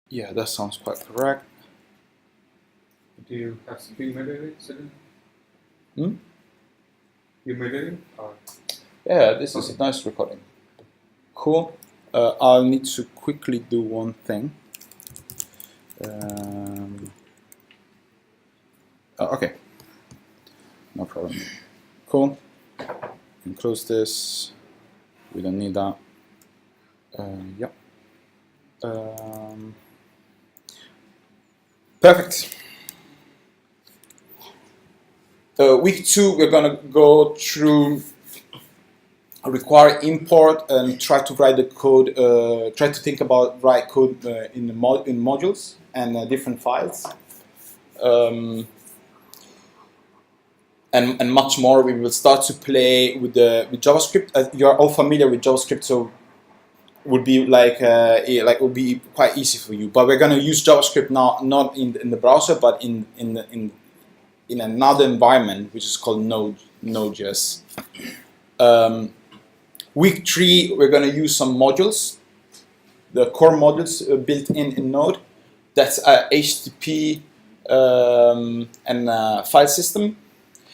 Yeah, that sounds quite correct. Do you have something measuring? Hmm? You measuring? Or? Yeah, this is a nice recording. Cool. I'll need to quickly do one thing. Okay, no problem. Cool. And close this. We don't need that. Yep. Perfect. Week 2, we're gonna go through require import and try to write the code. Try to think about write code in modules and different files. And much more. We will start to play with JavaScript. You're all familiar with JavaScript, so would be like would be quite easy for you. But we're gonna use JavaScript now, not in the browser, but in another environment, which is called Node.js. Week 3, we're gonna use some modules, the core modules built in Node. That's HTTP and file system.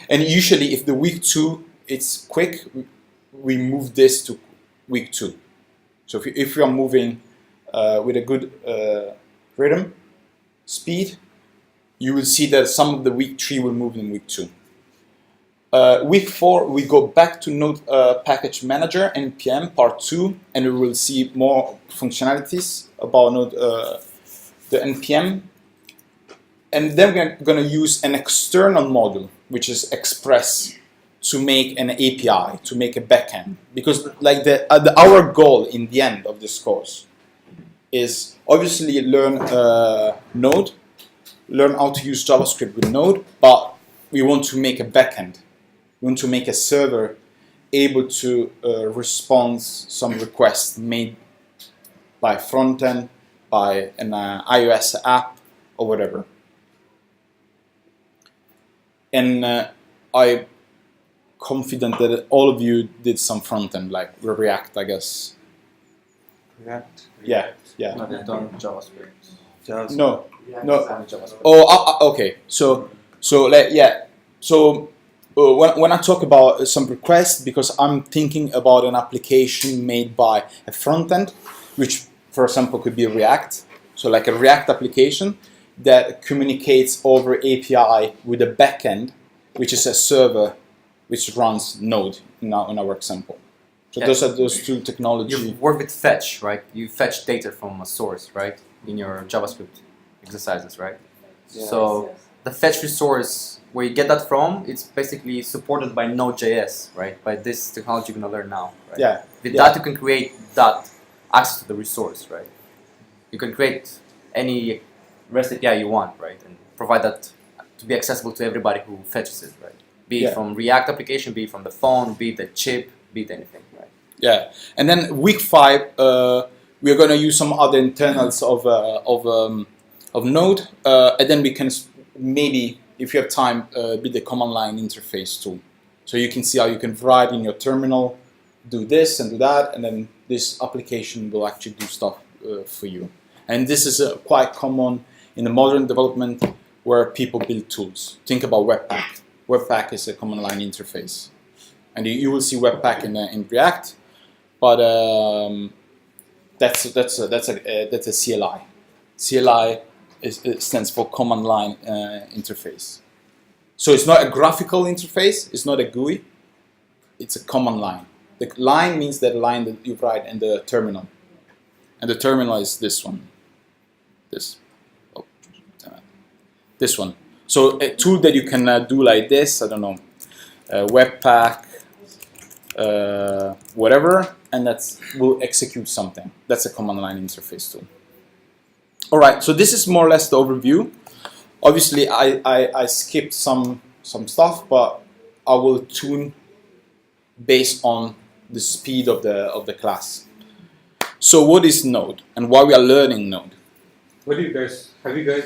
And usually, if the week 2 it's quick, we move this to week 2. So if we are moving with a good rhythm, speed, you will see that some of the week 3 will move in week 2. Week 4, we go back to Node Package Manager, NPM, part 2, and we will see more functionalities about Node, the NPM. And then we're going to use an external module, which is Express, to make an API, to make a backend. Because like our goal in the end of this course is obviously learn Node, learn how to use JavaScript with Node, but we want to make a backend. We want to make a server able to respond some requests made by frontend, by an iOS app, or whatever. And I'm confident that all of you did some frontend, like React, I guess. React? Yeah. No, they've done JavaScript. No. JavaScript. Oh, okay. So when I talk about some requests, because I'm thinking about an application made by a frontend, which, for example, could be React. So like a React application that communicates over API with a backend, which is a server which runs Node in our example. So those are those two technologies. You work with fetch, right? You fetch data from a source, right? In your JavaScript exercises, right? Yes. So the fetch resource, where you get that from, it's basically supported by Node.js, right? By this technology you're going to learn now, right? Yeah. With that, you can create that access to the resource, right? You can create any REST API you want, right? And provide that to be accessible to everybody who fetches it, right? Be it from React application, be it from the phone, be it the chip, be it anything, right? Yeah. And then week 5, we're going to use some other internals of Node, and then we can maybe, if you have time, build the command line interface tool. So you can see how you can write in your terminal, do this and do that, and then this application will actually do stuff for you. And this is quite common in the modern development where people build tools. Think about Webpack. Webpack is a command line interface, and you will see Webpack in React, but that's a CLI. CLI stands for command line interface. So it's not a graphical interface. It's not a GUI. It's a command line. The line means that line that you write in the terminal, and the terminal is this one. This one. So a tool that you can do like this, I don't know, Webpack, whatever, and that will execute something. That's a command line interface tool. All right, so this is more or less the overview. Obviously, I skipped some stuff, but I will tune based on the speed of the class. So what is Node, and why we are learning Node? Have you guys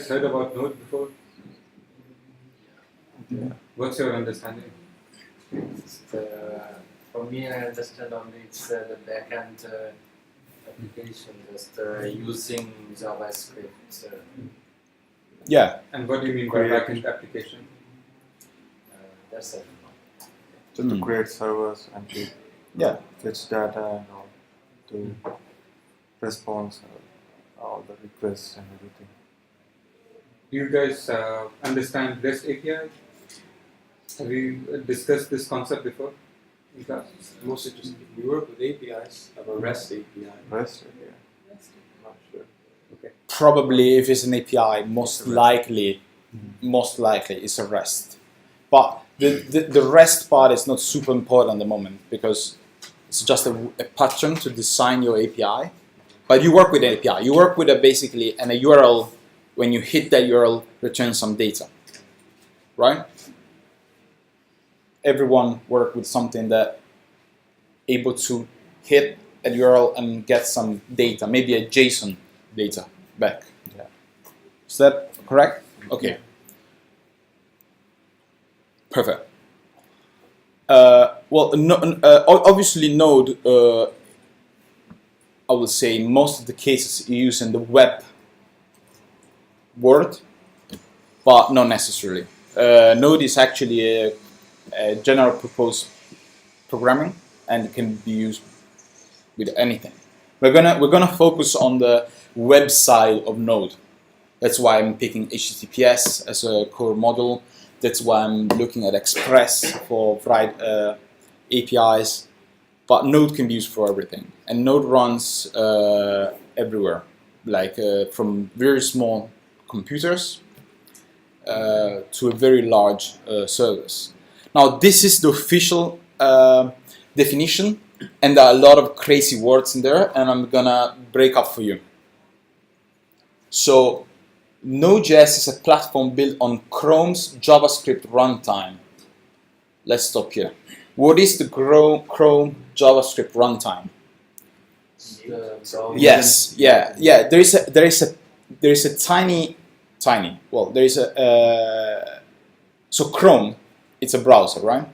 heard about Node before? Yeah. What's your understanding? For me, I understand only it's the backend application, just using JavaScript. Yeah. And what do you mean by backend application? That's it. Just to create servers and to fetch data and all, to response all the requests and everything. Do you guys understand REST API? Have you discussed this concept before in class? Mostly just we work with APIs, have a REST API. REST API. Not sure. Probably if it's an API, most likely it's a REST. But the REST part is not super important at the moment because it's just a pattern to design your API. But you work with an API. You work with basically a URL. When you hit that URL, return some data, right? Everyone work with something that able to hit a URL and get some data, maybe a JSON data back. Yeah. Is that correct? Okay. Perfect. Obviously Node, I would say most of the cases you use in the web world, but not necessarily. Node is actually a general purpose programming and can be used with anything. We're gonna focus on the web side of Node. That's why I'm picking HTTPS as a core model. That's why I'm looking at Express for APIs. But Node can be used for everything, and Node runs everywhere, like from very small computers to a very large servers. Now, this is the official definition, and there are a lot of crazy words in there, and I'm gonna break up for you. So, Node.js is a platform built on Chrome's JavaScript runtime. Let's stop here. What is the Chrome JavaScript runtime? Yes, yeah. There is a tiny. Well, there is a. So Chrome, it's a browser, right?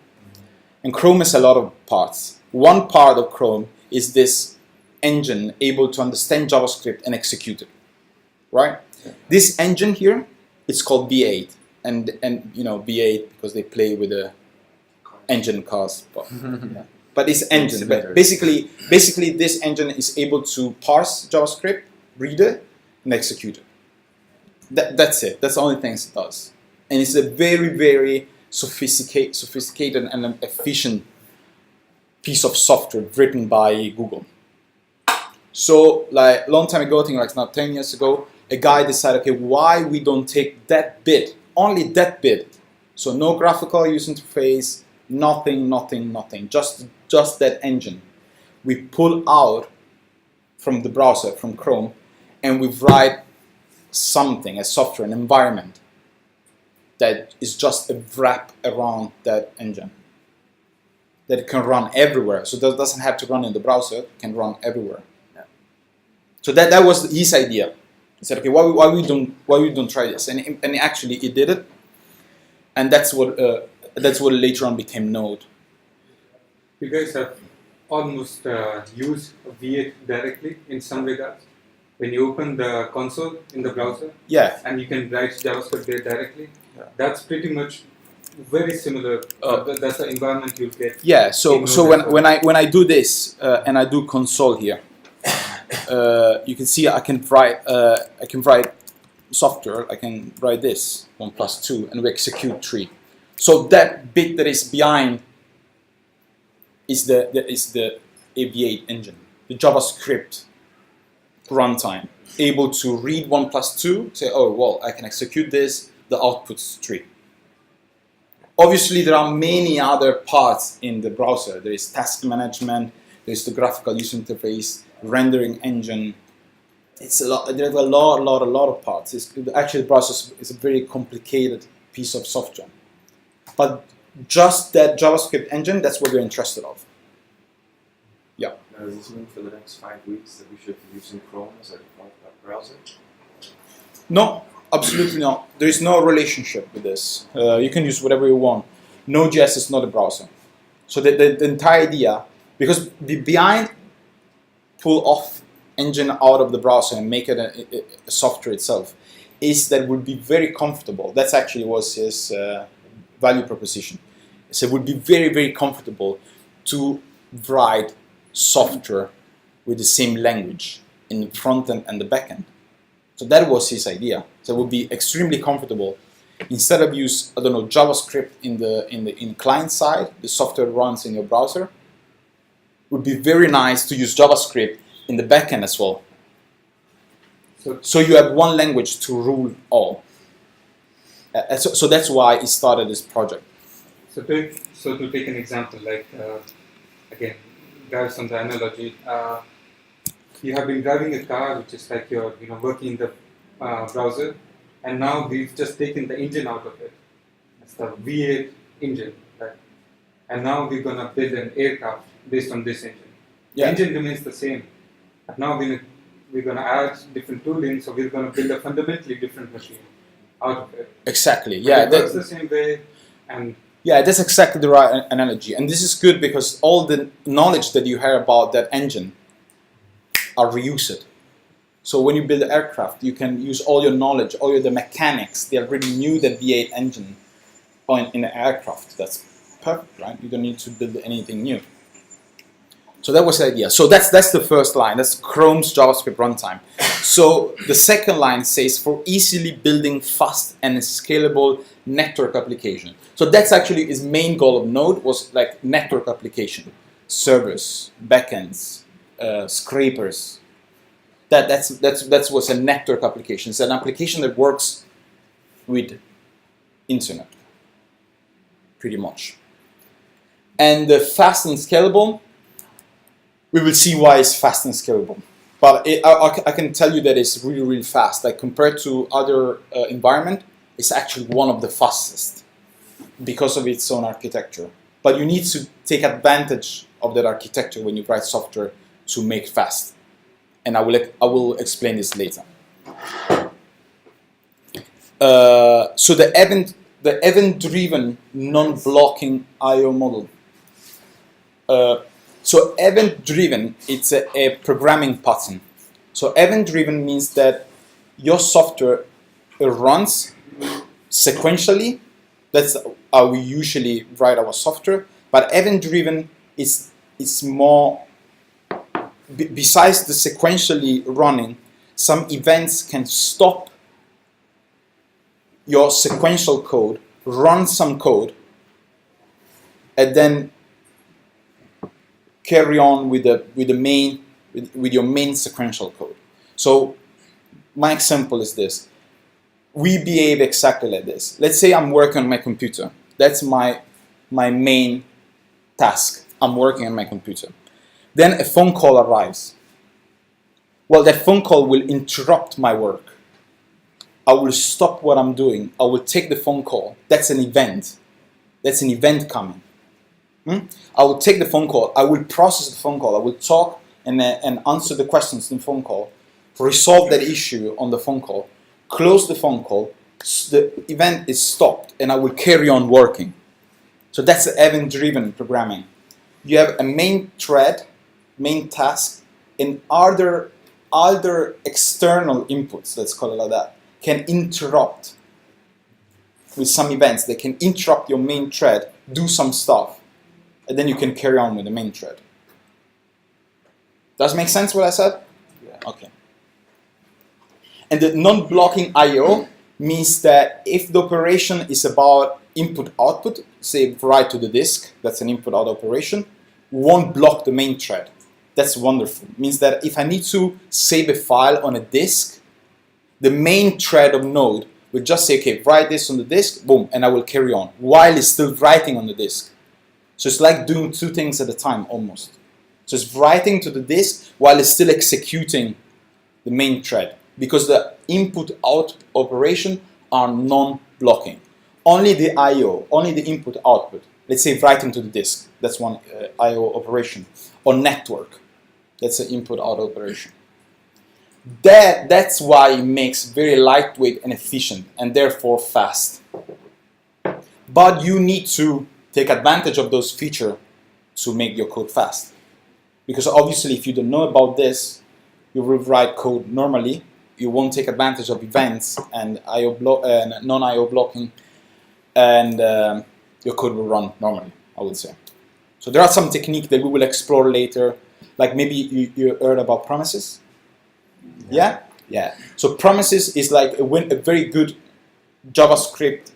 And Chrome has a lot of parts. One part of Chrome is this engine able to understand JavaScript and execute it, right? This engine here, it's called V8, and V8 because they play with the engine cars, but it's engine. But basically, this engine is able to parse JavaScript, read it, and execute it. That's it. That's the only thing it does, and it's a very, very sophisticated and efficient piece of software written by Google. So, like long time ago, I think like now 10 years ago, a guy decided, okay, why we don't take that bit, only that bit, so no graphical user interface, nothing, just that engine. We pull out from the browser, from Chrome, and we write something, a software, an environment that is just a wrap around that engine that can run everywhere. So that doesn't have to run in the browser; it can run everywhere. Yeah. So that was his idea. He said, okay, why we don't try this? And actually, he did it, and that's what later on became Node. You guys have almost used V8 directly in some regards. When you open the console in the browser, and you can write JavaScript there directly, that's pretty much very similar. That's the environment you'll get. Yeah. So when I do this and I do console here, you can see I can write software. I can write this 1 + 2, and we execute 3. So that bit that is behind is the V8 engine, the JavaScript runtime, able to read 1 + 2, say, oh well, I can execute this. The output's 3. Obviously, there are many other parts in the browser. There is task management. There is the graphical user interface, rendering engine. It's a lot. There's a lot of parts. Actually, the browser is a very complicated piece of software. But just that JavaScript engine, that's what we're interested of. Yeah. Does this mean for the next 5 weeks that we should be using Chrome as a default web browser? No, absolutely not. There is no relationship with this. You can use whatever you want. Node.js is not a browser. So the entire idea, because behind pull off engine out of the browser and make it a software itself, is that it would be very comfortable. That's actually was his value proposition. So it would be very, very comfortable to write software with the same language in the front end and the back end. So that was his idea. So it would be extremely comfortable. Instead of use, I don't know, JavaScript in the client side, the software runs in your browser. It would be very nice to use JavaScript in the back end as well. So you have one language to rule all. So that's why he started this project. So to take an example, like again, guys, on the analogy, you have been driving a car, which is like you're working in the browser, and now we've just taken the engine out of it. It's the V8 engine, right? And now we're gonna build an aircraft based on this engine. The engine remains the same, but now we're gonna add different tooling, so we're gonna build a fundamentally different machine out of it. Exactly. But it works the same way, and yeah, that's exactly the right analogy. And this is good because all the knowledge that you hear about that engine are reused. So when you build an aircraft, you can use all your knowledge, all the mechanics. They already knew that V8 engine in an aircraft. That's perfect, right? You don't need to build anything new. So that was the idea. So that's the first line. That's Chrome's JavaScript runtime. So the second line says for easily building fast and scalable network application. So that's actually his main goal of Node, was like network application, servers, backends, scrapers. That was a network application. It's an application that works with internet, pretty much. And the fast and scalable, we will see why it's fast and scalable. But I can tell you that it's really, really fast. Like compared to other environment, it's actually one of the fastest because of its own architecture. But you need to take advantage of that architecture when you write software to make fast. And I will explain this later. So the event-driven non-blocking I/O model. So event-driven, it's a programming pattern. So event-driven means that your software runs sequentially. That's how we usually write our software. But event-driven is more, besides the sequentially running, some events can stop your sequential code, run some code, and then carry on with your main sequential code. So my example is this. We behave exactly like this. Let's say I'm working on my computer. That's my main task. I'm working on my computer. Then a phone call arrives. Well, that phone call will interrupt my work. I will stop what I'm doing. I will take the phone call. That's an event. That's an event coming. I will take the phone call. I will process the phone call. I will talk and answer the questions in the phone call, resolve that issue on the phone call, close the phone call. The event is stopped, and I will carry on working. So that's event-driven programming. You have a main thread, main task, and other external inputs, let's call it like that, can interrupt with some events. They can interrupt your main thread, do some stuff, and then you can carry on with the main thread. Does it make sense what I said? Yeah. Okay. And the non-blocking I/O means that if the operation is about input-output, say write to the disk, that's an input-out operation, won't block the main thread. That's wonderful. It means that if I need to save a file on a disk, the main thread of Node will just say, okay, write this on the disk, boom, and I will carry on, while it's still writing on the disk. So it's like doing two things at a time, almost. So it's writing to the disk while it's still executing the main thread, because the input-out operation are non-blocking. Only the I/O, only the input-output. Let's say writing to the disk, that's one I/O operation. Or network, that's an input-out operation. That's why it makes very lightweight and efficient, and therefore fast. But you need to take advantage of those features to make your code fast. Because obviously if you don't know about this, you will write code normally. You won't take advantage of events and non-IO blocking, and your code will run normally, I would say. So there are some techniques that we will explore later, like maybe you heard about promises. Yeah. So promises is like a very good JavaScript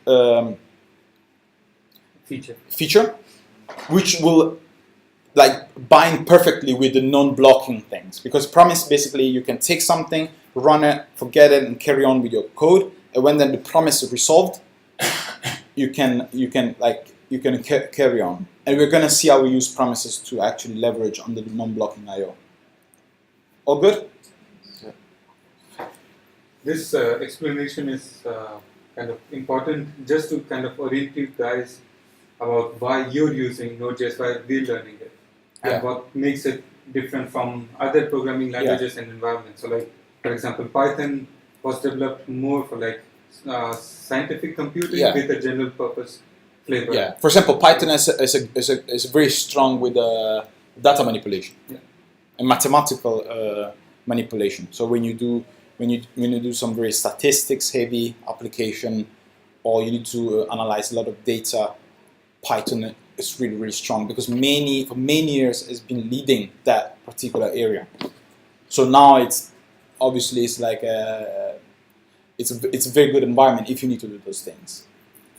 feature, which will like bind perfectly with the non-blocking things. Because promise, basically, you can take something, run it, forget it, and carry on with your code. And when then the promise is resolved, you can carry on. And we're gonna see how we use promises to actually leverage on the non-blocking I/O. All good? This explanation is kind of important just to kind of orient you guys about why you're using Node.js, why we're learning it, and what makes it different from other programming languages and environments. So like, for example, Python was developed more for like scientific computing with a general purpose flavor. Yeah. For example, Python is very strong with data manipulation and mathematical manipulation. So when you do some very statistics heavy application, or you need to analyze a lot of data, Python is really, really strong because for many years has been leading that particular area. So now it's like it's a very good environment if you need to do those things.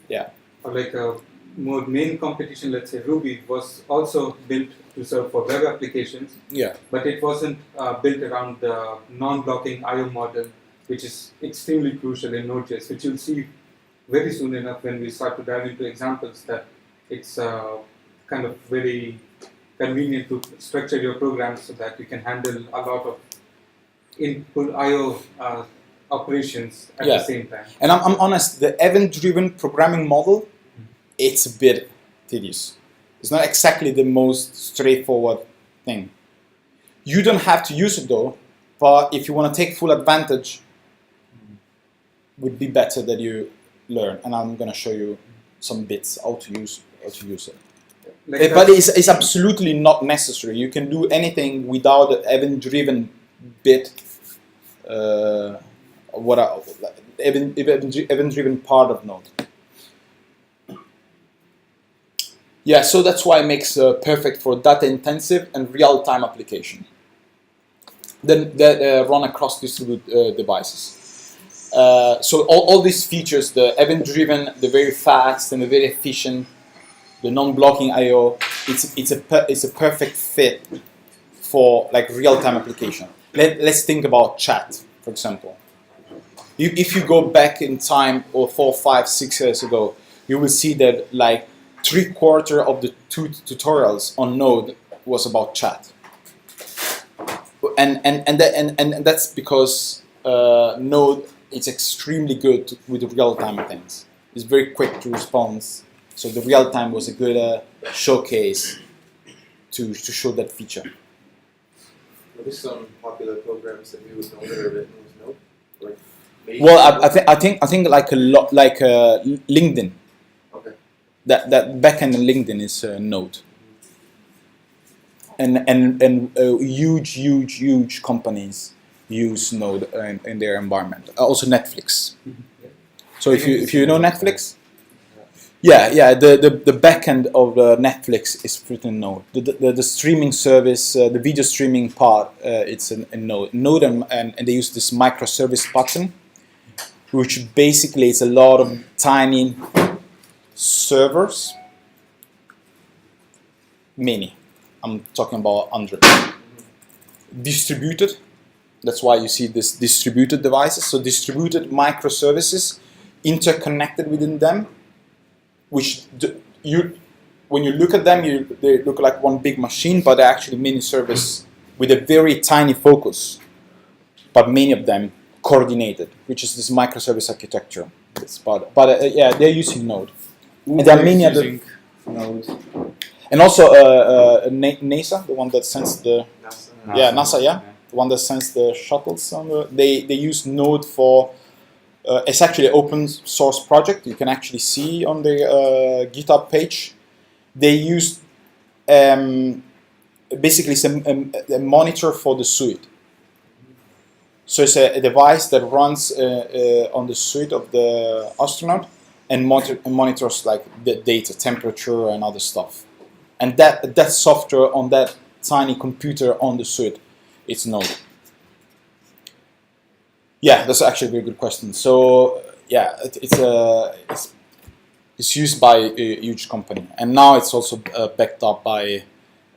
Yeah. Or like a more main competition, let's say Ruby, was also built to serve for web applications. Yeah. But it wasn't built around the non-blocking I/O model, which is extremely crucial in Node.js, which you'll see very soon enough when we start to dive into examples that it's kind of very convenient to structure your program so that you can handle a lot of input I/O operations at the same time. And I'm honest, the event-driven programming model, it's a bit tedious. It's not exactly the most straightforward thing. You don't have to use it though, but if you want to take full advantage, it would be better that you learn. And I'm going to show you some bits how to use it. But it's absolutely not necessary. You can do anything without the event-driven bit, event-driven part of Node. Yeah, so that's why it makes perfect for data-intensive and real-time application. Then that run across distributed devices. So all these features, the event-driven, the very fast and the very efficient, the non-blocking I/O, it's a perfect fit for like real-time application. Let's think about chat, for example. If you go back in time, or 4, 5, 6 years ago, you will see that like 3/4 of the tutorials on Node was about chat, and that's because Node is extremely good with real-time things. It's very quick to respond. So the real-time was a good showcase to show that feature. What are some popular programs that we would know that are written with Node? Like well, I think like a lot like LinkedIn. Okay. That backend in LinkedIn is Node. And huge companies use Node in their environment. Also Netflix. So if you know Netflix. Yeah. The backend of Netflix is written in Node. The streaming service, the video streaming part, it's in Node. Node and they use this microservice pattern, which basically is a lot of tiny servers. Many. I'm talking about 100. Distributed. That's why you see this distributed devices. So distributed microservices interconnected within them, which when you look at them, they look like one big machine, but they're actually mini service with a very tiny focus, but many of them coordinated, which is this microservice architecture. But they're using Node. And there are many other Node. And also NASA, the one that sends the NASA, the one that sends the shuttles. They use Node for. It's actually an open source project. You can actually see on the GitHub page. They use basically a monitor for the suit. So it's a device that runs on the suit of the astronaut and monitors like the data, temperature, and other stuff. And that software on that tiny computer on the suit, it's Node. Yeah, that's actually a very good question. So yeah, it's used by a huge company, and now it's also backed up by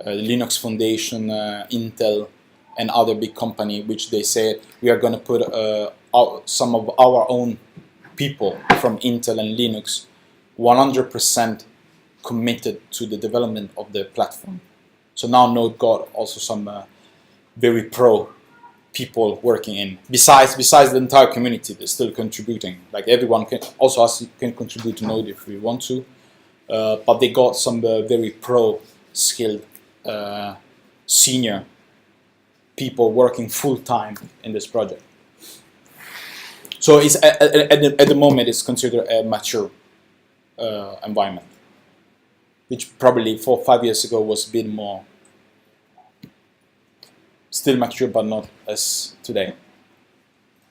Linux Foundation, Intel, and other big company, which they said we are going to put some of our own people from Intel and Linux 100% committed to the development of the platform. So now Node got also some very pro people working in. Besides the entire community, they're still contributing. Like everyone can also can contribute to Node if we want to, but they got some very pro skilled senior people working full time in this project. So it's at the moment it's considered a mature environment, which probably 4 or 5 years ago was a bit more still mature, but not as today.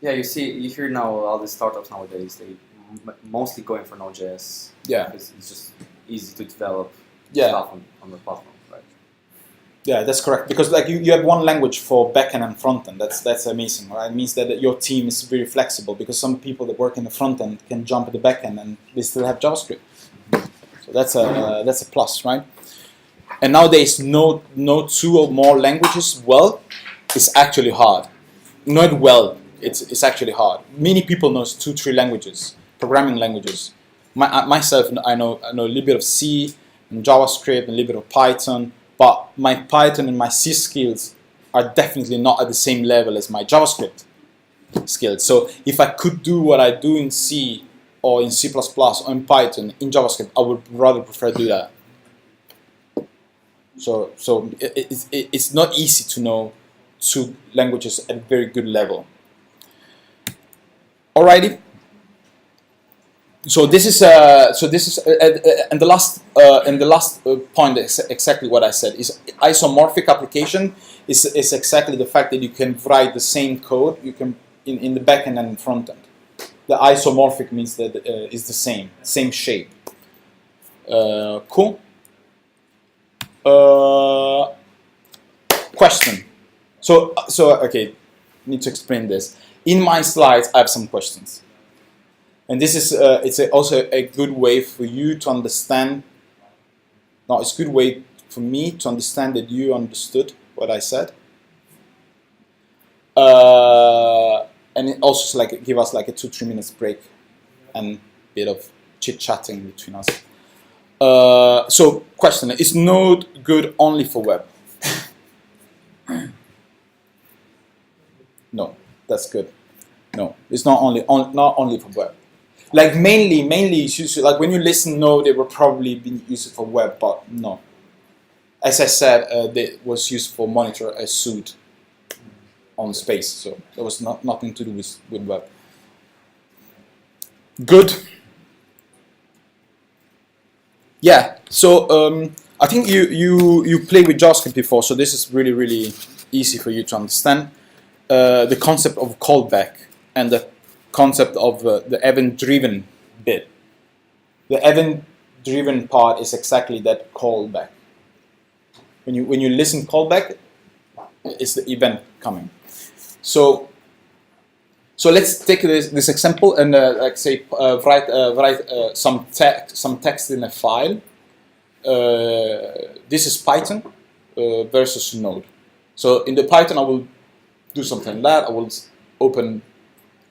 Yeah, you hear now all the startups nowadays, they mostly going for Node.js. Yeah. Because it's just easy to develop Yeah. stuff on the platform, right? Yeah, that's correct. Because like you have one language for backend and frontend. That's amazing, right? It means that your team is very flexible because some people that work in the frontend can jump at the backend and they still have JavaScript. So that's a plus, right? And nowadays, Node 2 or more languages well is actually hard. Not well, it's actually hard. Many people know 2-3 languages, programming languages. Myself, I know a little bit of C and JavaScript and a little bit of Python, but my Python and my C skills are definitely not at the same level as my JavaScript skills. So if I could do what I do in C or in C++ or in Python in JavaScript, I would rather prefer do that. So it's not easy to know 2 languages at a very good level. Alrighty. So this is and the last point is exactly what I said. Is isomorphic application is exactly the fact that you can write the same code you can in the backend and front end. The isomorphic means that is the same shape. Cool. Question. So okay, need to explain this. In my slides, I have some questions, and this is also a good way for you to understand. No, it's a good way for me to understand that you understood what I said, and it also give us like a 2-3 minutes break and a bit of chit chatting between us. So, question: is Node good only for web? No, that's good. No, it's not only for web. Like mainly it's used like when you listen Node, it will probably be used for web, but no. As I said, it was used for monitor a suit on space, so there was nothing to do with web. Good. Yeah, so I think you played with JavaScript before, so this is really easy for you to understand. The concept of callback and the concept of the event-driven bit. The event-driven part is exactly that callback. When you listen callback, it's the event coming. So let's take this example and like say write some text in a file. This is Python versus Node. So in the Python, I will do something like that.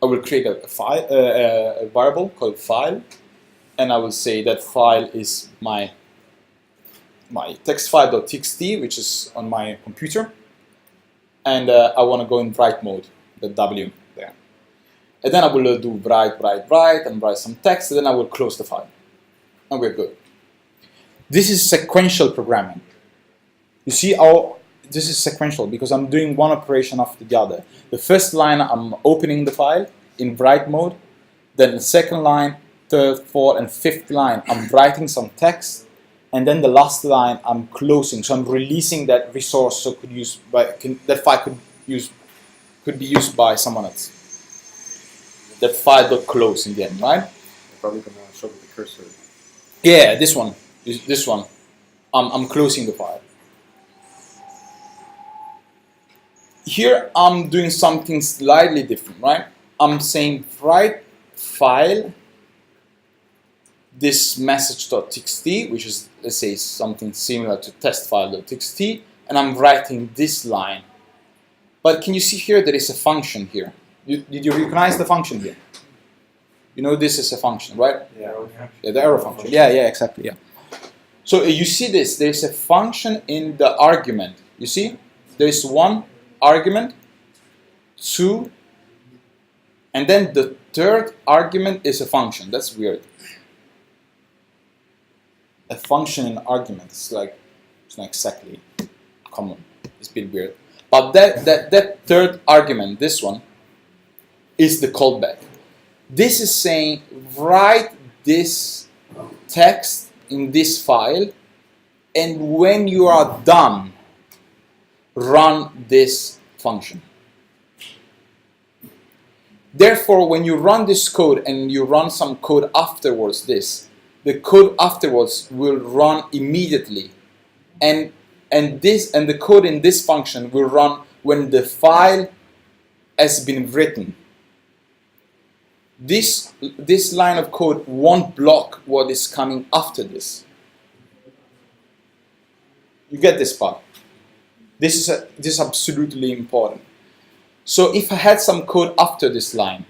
I will create a file, a variable called file, and I will say that file is my text file.txt, which is on my computer, and I want to go in write mode, the W there, and then I will do write, and write some text, and then I will close the file, and we're good. This is sequential programming. You see how this is sequential because I'm doing one operation after the other. The first line, I'm opening the file in write mode. Then the second line, third, fourth, and fifth line, I'm writing some text. And then the last line, I'm closing. So I'm releasing that resource so that file could use could be used by someone else. That file.close in the end, right? Probably gonna show the cursor. Yeah, this one. This one. I'm closing the file. Here I'm doing something slightly different, right? I'm saying write file this message.txt, which is, let's say, something similar to test file.txt, and I'm writing this line. But can you see here there is a function here? Did you recognize the function here? You know this is a function, right? Yeah. Yeah, the arrow function. Yeah, exactly, yeah. So you see this, there is a function in the argument. You see? There is one argument, two, and then the third argument is a function. That's weird. A function in argument. It's not exactly common. It's a bit weird. But that third argument, this one, is the callback. This is saying write this text in this file, and when you are done, run this function. Therefore, when you run this code and you run some code afterwards, the code afterwards will run immediately, and the code in this function will run when the file has been written. This line of code won't block what is coming after this. You get this part? This is absolutely important. So if I had some code after this line,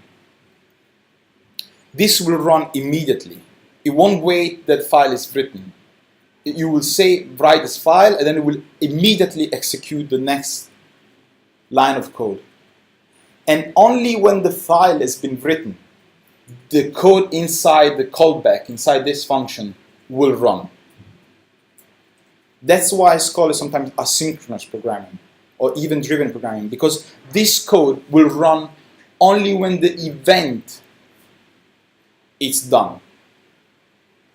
this will run immediately. It won't wait that file is written. You will say write this file, and then it will immediately execute the next line of code. And only when the file has been written, the code inside the callback, inside this function, will run. That's why it's called sometimes asynchronous programming or event-driven programming, because this code will run only when the event is done.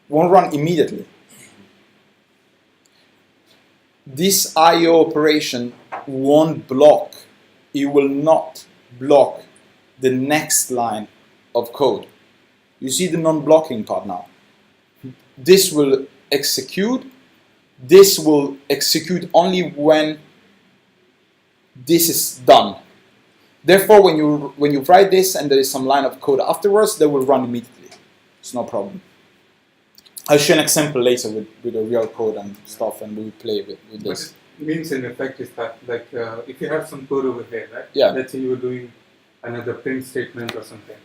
It won't run immediately. This I/O operation won't block. It will not block the next line of code. You see the non-blocking part now. This will execute. This will execute only when this is done. Therefore, when you write this and there is some line of code afterwards, they will run immediately. It's no problem. I'll show an example later with the real code and stuff, and we'll play with this. What it means in effect is that, like, if you have some code over here, right? Yeah. Let's say you were doing another print statement or something.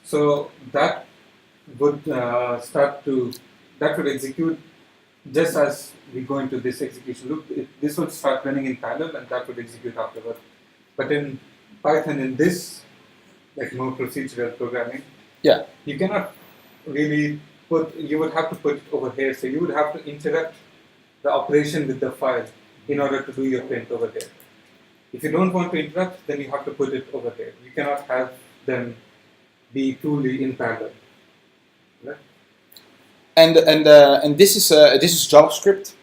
So that would execute just as we go into this execution loop. This would start running in parallel, and that would execute afterward. But in Python, in this more procedural programming, yeah, you cannot really you would have to put it over here. So you would have to interrupt the operation with the file in order to do your print over there. If you don't want to interrupt, then you have to put it over there. You cannot have them be truly in parallel. Right? And this is JavaScript,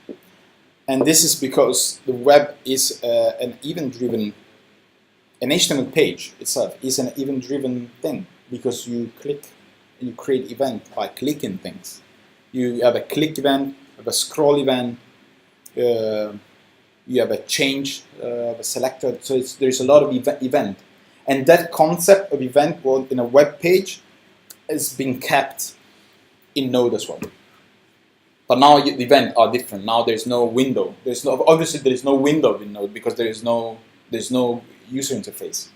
and this is because the web is an event-driven. An HTML page itself is an event-driven thing, because you click and you create event by clicking things. You have a click event, you have a scroll event, you have a change of a selector. So there's a lot of event, and that concept of event in a web page has been kept in Node as well. But now the events are different. Now there's no window. Obviously there is no window in Node because there's no user interface.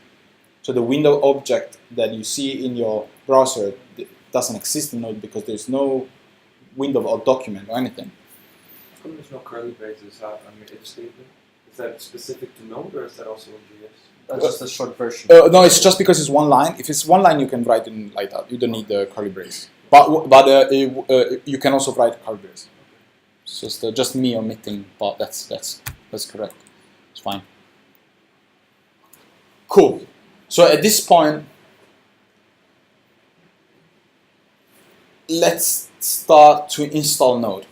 So the window object that you see in your browser doesn't exist in Node because there's no window or document or anything. How come there's no curly braces on your if statement? Is that specific to Node, or is that also in JS? That's just a short version. No, it's just because it's one line. If it's one line, you can write it like that. You don't need the curly brace. But you can also write curly brace. It's just me omitting part. That's correct. It's fine. Cool. So at this point, let's start to install Node.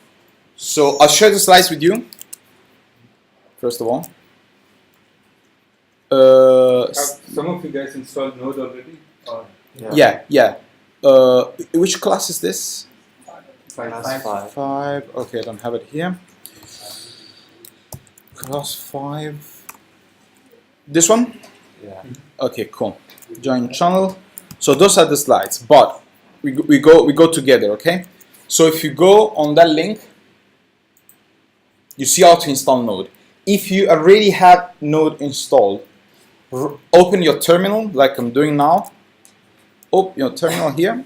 So I'll share the slides with you, first of all. Have some of you guys installed Node already? Or Yeah. Which class is this? Class 5. 5. Okay, I don't have it here. Class 5. This one? Yeah. Okay, cool. Join channel. So those are the slides, but we go together, okay? So if you go on that link, you see how to install Node. If you already have Node installed, open your terminal like I'm doing now. Open your terminal here.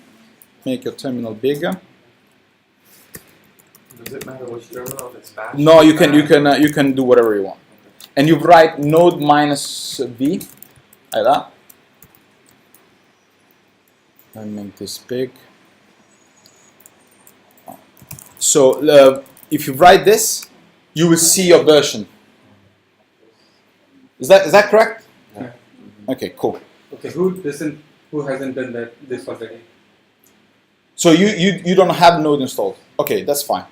Make your terminal bigger. Does it matter which terminal it's bash? No, you can do whatever you want. And you write node minus v like that. Let me make this big. So if you write this, you will see your version. Is that correct? Yeah. Okay, cool. Okay, who hasn't done this already? So you don't have Node installed. Okay, that's fine.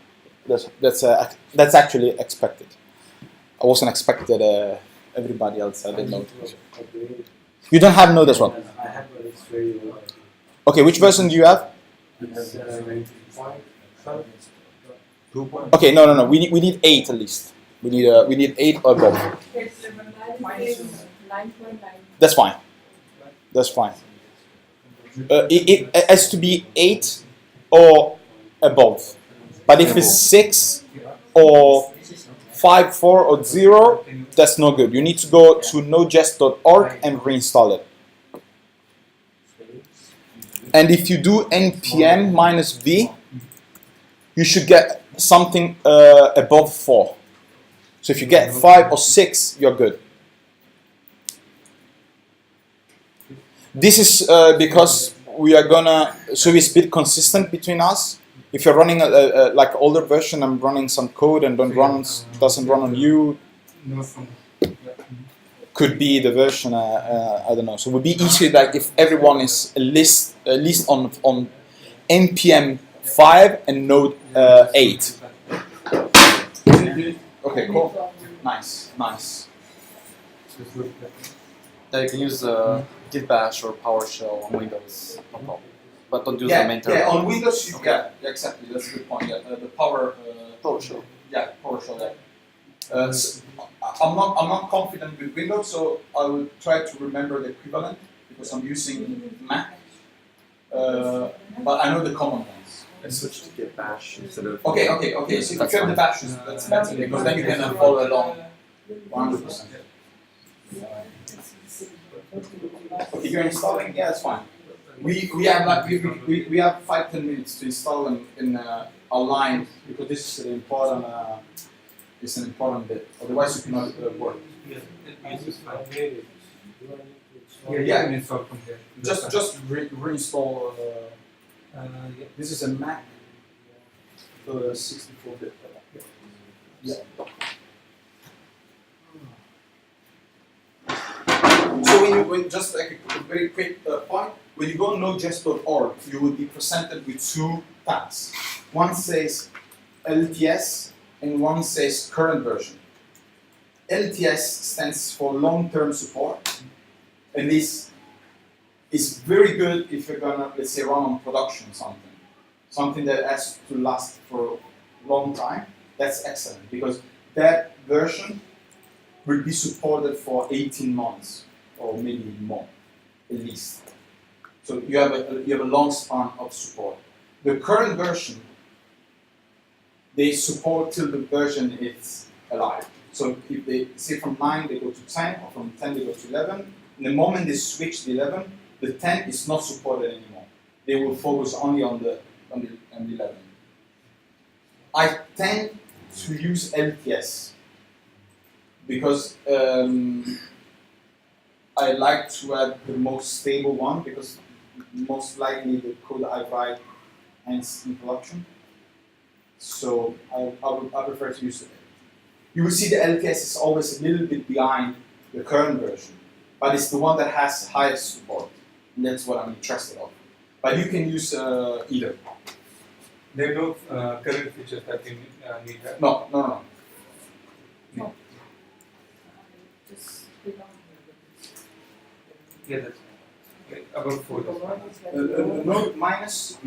That's actually expected. I wasn't expected everybody else had Node. You don't have Node as well. I have, but it's very low. Okay, which version do you have? It's 95. Okay, no. We need 8 at least. We need 8 or above. It's 9.9. That's fine. That's fine. It has to be 8 or above. But if it's 6 or 5, 4 or 0, that's no good. You need to go to Node.js.org and reinstall it. And if you do npm minus v, you should get something above 4. So if you get 5 or 6, you're good. This is because we are gonna, so it's a bit consistent between us. If you're running like older version, I'm running some code and doesn't run on you. Could be the version, I don't know. So it would be easier like if everyone is at least on npm 5 and node 8. Okay, cool. Nice. Yeah, you can use git bash or PowerShell on Windows, no problem. But don't use the main terminal. Yeah, on Windows, exactly. That's a good point. The PowerShell. Yeah, PowerShell. Yeah. So I'm not confident with Windows, so I will try to remember the equivalent because I'm using Mac. But I know the common ones. I switched to Git bash instead of. Okay. So if you have the bashes, that's better because then you can follow along 100%. Okay, you're installing. Yeah, that's fine. We have like we have 5-10 minutes to install in a line because this is an important bit. Otherwise, you cannot work. Yeah. Just reinstall. This is a Mac 64-bit. Yeah. So just like a very quick point, when you go on Node.js.org, you will be presented with 2 tabs. One says LTS and one says current version. LTS stands for long-term support, and this is very good if you're gonna, let's say, run on production something that has to last for a long time. That's excellent because that version will be supported for 18 months or maybe more, at least. So you have a long span of support. The current version, they support till the version is alive. So if they say from 9 they go to 10, or from 10 they go to 11, and the moment they switch the 11, the 10 is not supported anymore. They will focus only on the 11. I tend to use LTS because I like to have the most stable one because most likely the code I write ends in production. So I prefer to use it. You will see the LTS is always a little bit behind the current version, but it's the one that has highest support, and that's what I'm interested in. But you can use either. There are no current features that you need. Right? No. Yeah, that's like about 4. Node minus.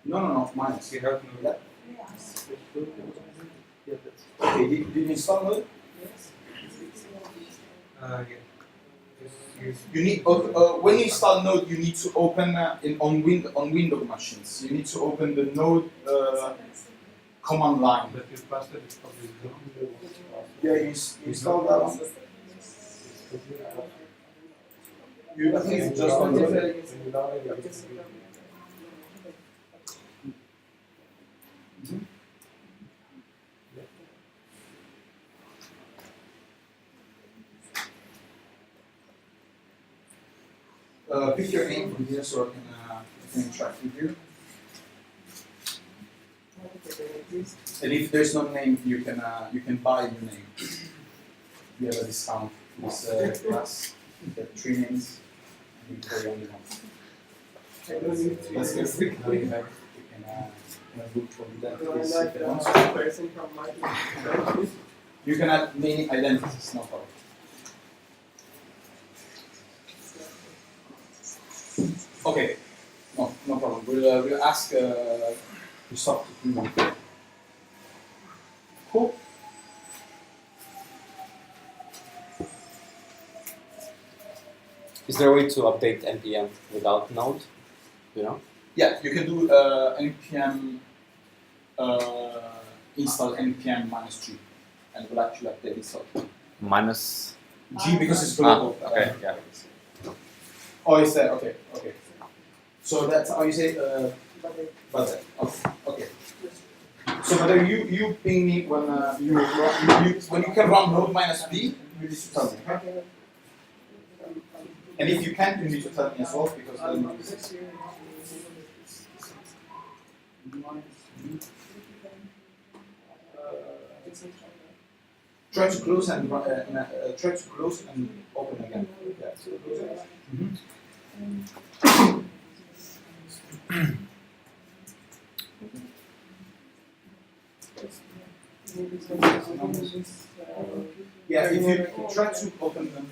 No, minus. We have no. Yeah. Okay, did you install Node? Yeah. You need when you install Node, you need to open on Windows machines. You need to open the Node command line. But your password is probably wrong. Yeah, you install that one. I think it's just on Node. Pick your name from here so I can interact with you. And if there's no name, you can buy your name. You have a discount. This class, you get 3 names, and you pay only one. Let's get quick. You can look for identities. You can add many identities, no problem. Okay, no problem. We'll ask to stop to do one. Cool. Is there a way to update npm without Node? You know? Yeah, you can do npm install npm -g, and it will actually update itself. Minus. G because it's global. Okay, yeah. Oh, is that okay? Okay. So that's how you say but okay. So whether you ping me when when you can run node -b, you need to tell me. Okay? And if you can't, you need to tell me as well because then try to close and try to close and open again. Yeah. Yeah, if you try to open them,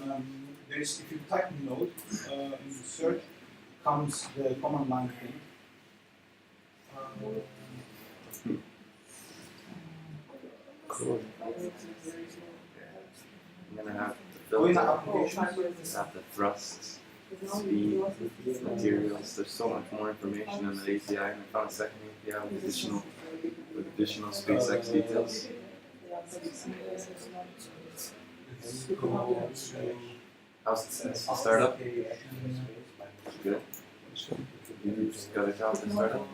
if you type node in the search, comes the command line thing. Cool. I'm gonna have to Go in filter, applications. have the thrusts, speed, materials. There's so much more information on the API, and I found a second API with additional SpaceX details. How's the startup? Good. You just got a job to startup?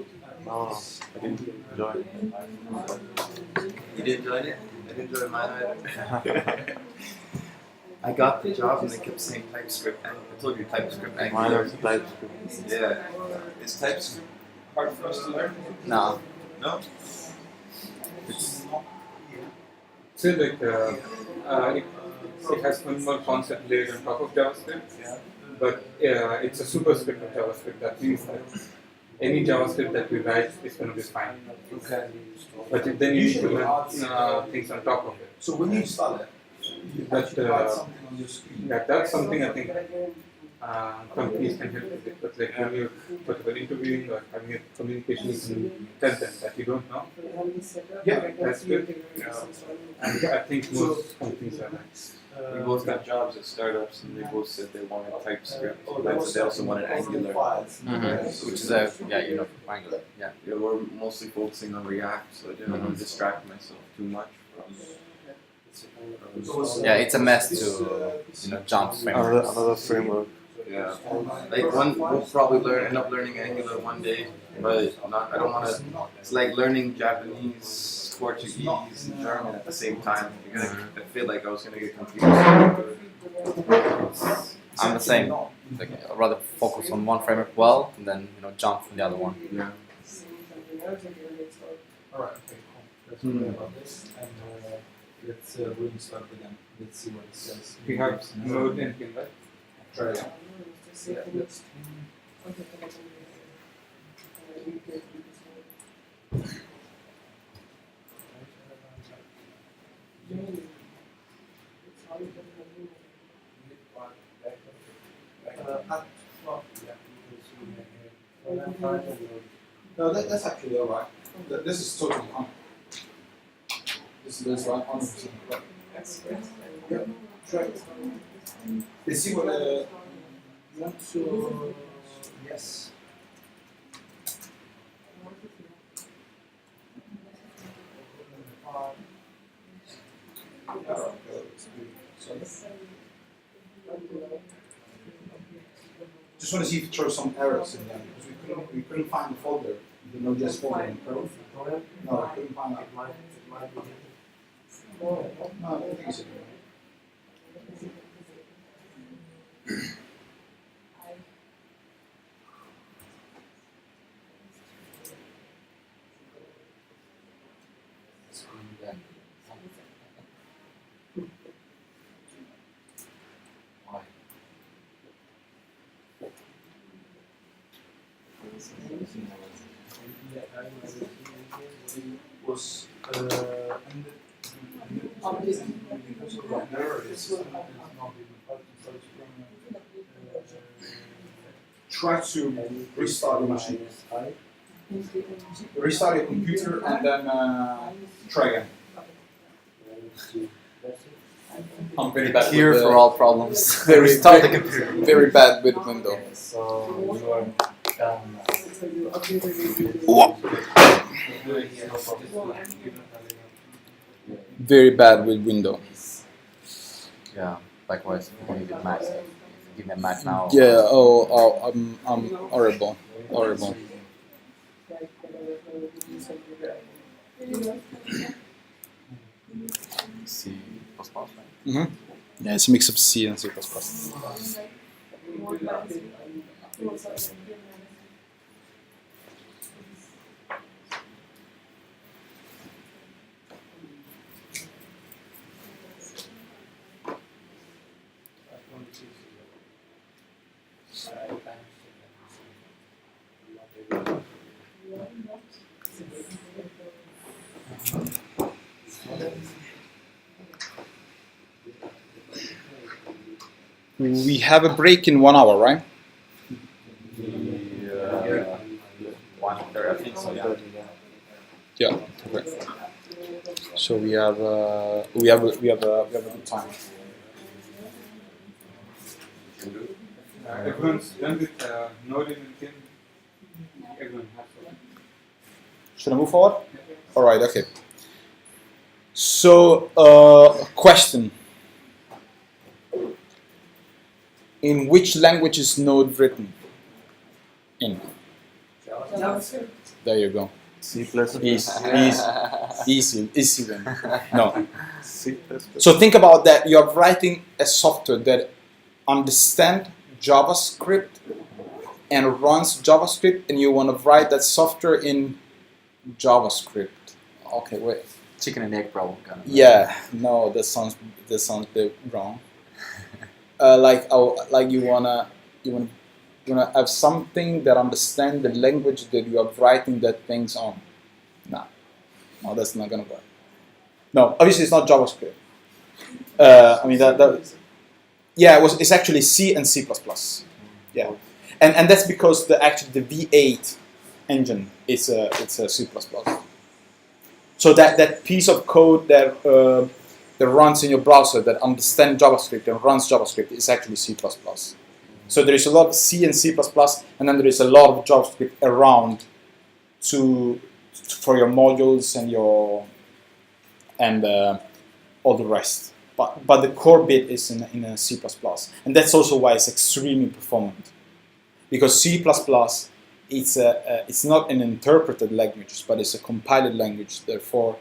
No, I didn't enjoy it. You did enjoy it? I didn't enjoy mine either. I got the job and they kept saying TypeScript. I told you TypeScript. Mine was TypeScript. Yeah. Is TypeScript hard for us to learn? No. No? So like it has one more concept layer on top of JavaScript, but it's a superscript of JavaScript. That means that any JavaScript that you write is going to be fine. Okay. But then you need to learn things on top of it. So when you install it, you actually write something on your screen. Yeah, that's something I think companies can help with it. But like when you're particularly interviewing or having a communication, you can tell them that you don't know. Yeah, That's good. And I think most companies are like. We both got jobs at startups and they both said they wanted TypeScript. But they also wanted Angular. Which is Angular. Yeah. Yeah, we're mostly focusing on React, so I didn't want to distract myself too much from. Yeah, it's a mess to jump frameworks. Another framework. Yeah, like we'll probably end up learning Angular one day, but I don't want to. It's like learning Japanese, Portuguese, and German at the same time. I feel like I was gonna get confused. I'm the same. Like, I'd rather focus on one framework well, and then jump from the other one. Yeah. Alright, okay, cool. Let's worry about this and let's restart again. Let's see what it says. We have Node npm, right? Try it out. No, that's actually all right. This is totally on. This is like 100% correct. Yeah, try it. Let's see what you want to. Yes. Just want to see if it throws some errors in there because we couldn't find the folder, the Node.js folder in code. No, I couldn't find it. No, I don't think so. Was try to restart the machine. Restart your computer and then try again. I'm very bad Cure with for all problems. very, Restart the computer. very bad with Windows. So you are done. Very bad with Windows. Yeah, likewise. You need a Mac. Give me a Mac now. Yeah. Oh, I'm horrible. Horrible. C++, right? Mm-hmm. Yeah, it's a mix of C and C++. We have a break in 1 hour, right? 1:30, I think so. Yeah. Okay. So we have a good time. Everyone's done with Node in LinkedIn. Everyone has one. Should I move forward? All right. Okay. So, question. In which language is Node written? In. JavaScript. There you go. C++. Easy then. No. C++. So think about that. You are writing a software that understands JavaScript and runs JavaScript, and you want to write that software in JavaScript. Okay, wait. Chicken and egg problem, kind of. Yeah. No, that sounds a bit wrong. Like you wanna have something that understands the language that you are writing that things on. No, that's not gonna work. No, obviously it's not JavaScript. I mean yeah, it's actually C and C++. Yeah, and that's because the V8 engine is it's a C++. So that piece of code that runs in your browser that understands JavaScript and runs JavaScript is actually C++. So there is a lot of C and C++, and then there is a lot of JavaScript around for your modules and all the rest. But the core bit is in a C++, and that's also why it's extremely performant. Because C++ it's not an interpreted language, but it's a compiled language. Therefore,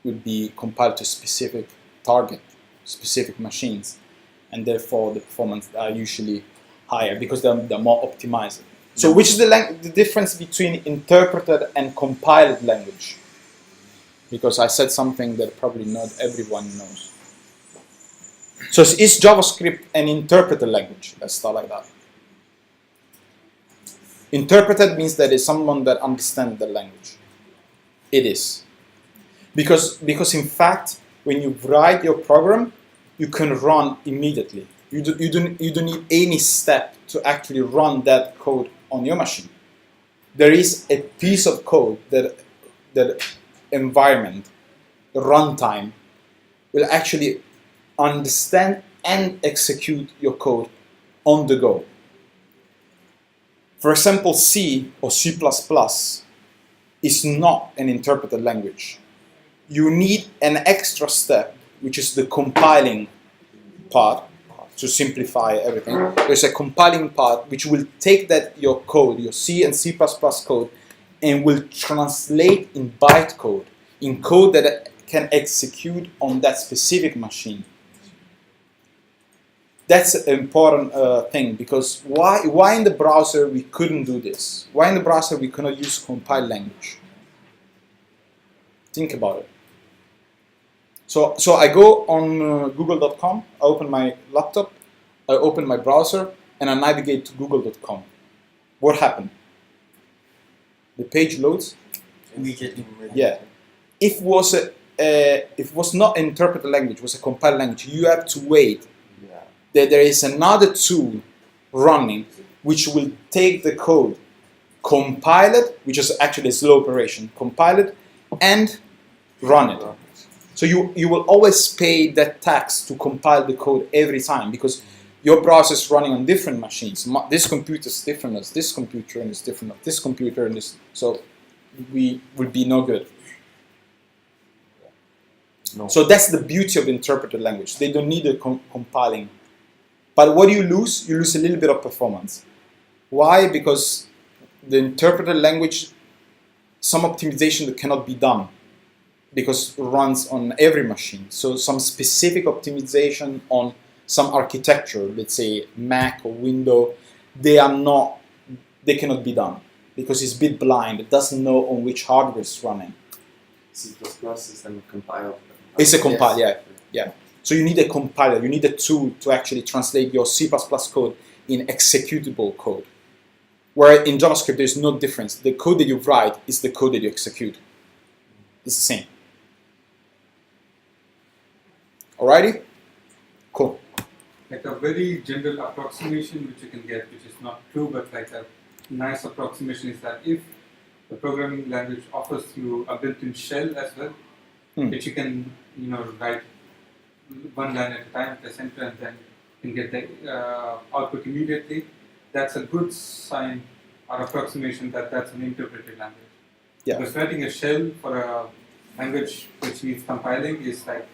would be compiled to specific target, specific machines, and therefore the performance are usually higher because they're more optimized. So which is the difference between interpreted and compiled language? Because I said something that probably not everyone knows. So is JavaScript an interpreted language? Let's start like that. Interpreted means that it's someone that understands the language. It is. Because in fact, when you write your program, you can run immediately. You don't need any step to actually run that code on your machine. there is a piece of code that environment, the runtime, will actually understand and execute your code on the go. For example, C or C++ is not an interpreted language. You need an extra step, which is the compiling part, to simplify everything. There's a compiling part which will take your code, your C and C++ code, and will translate in bytecode, in code that can execute on that specific machine. That's an important thing, because why in the browser we couldn't do this? Why in the browser we cannot use compiled language? Think about it. So I go on google.com, I open my laptop, I open my browser, and I navigate to google.com. What happened? The page loads immediately. Yeah. If it was not an interpreted language, it was a compiled language, you have to wait. There is another tool running which will take the code, compile it, which is actually a slow operation, compile it, and run it. So you will always pay that tax to compile the code every time, because your browser is running on different machines. This computer is different as this computer, and it's different as this computer, and this. So we will be no good. No. So that's the beauty of interpreted language. They don't need a compiling. But what do you lose? You lose a little bit of performance. Why? Because the interpreted language, some optimization that cannot be done, because it runs on every machine. So some specific optimization on some architecture, let's say Mac or Windows, they cannot be done, because it's a bit blind. It doesn't know on which hardware it's running. C++ is then compiled. It's a compile, yes. yeah. So you need a compiler, you need a tool to actually translate your C++ code in executable code. Where in JavaScript there's no difference. The code that you write is the code that you execute. It's the same. Alrighty? Cool. Like a very general approximation which you can get, which is not true, but like a nice approximation, is that if the programming language offers you a built-in shell as well, which you can write one line at a time, press enter, and then you can get the output immediately, that's a good sign or approximation that that's an interpreted language. Yeah. Because writing a shell for a language which needs compiling is like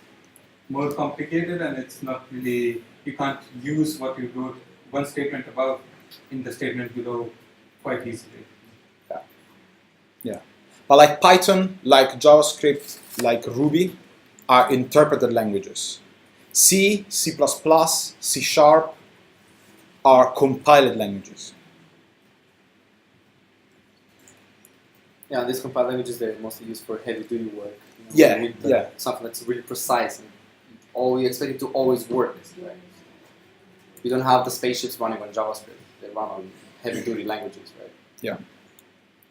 more complicated, and it's not really, you can't use what you wrote one statement above in the statement below quite easily. Yeah. But like Python, like JavaScript, like Ruby are interpreted languages. C, C++, C# are compiled languages. Yeah, these compiled languages, they're mostly used for heavy-duty work. Something that's really precise, and you expect it to always work. Right? You don't have the spaceships running on JavaScript. They run on heavy-duty languages, right? Yeah.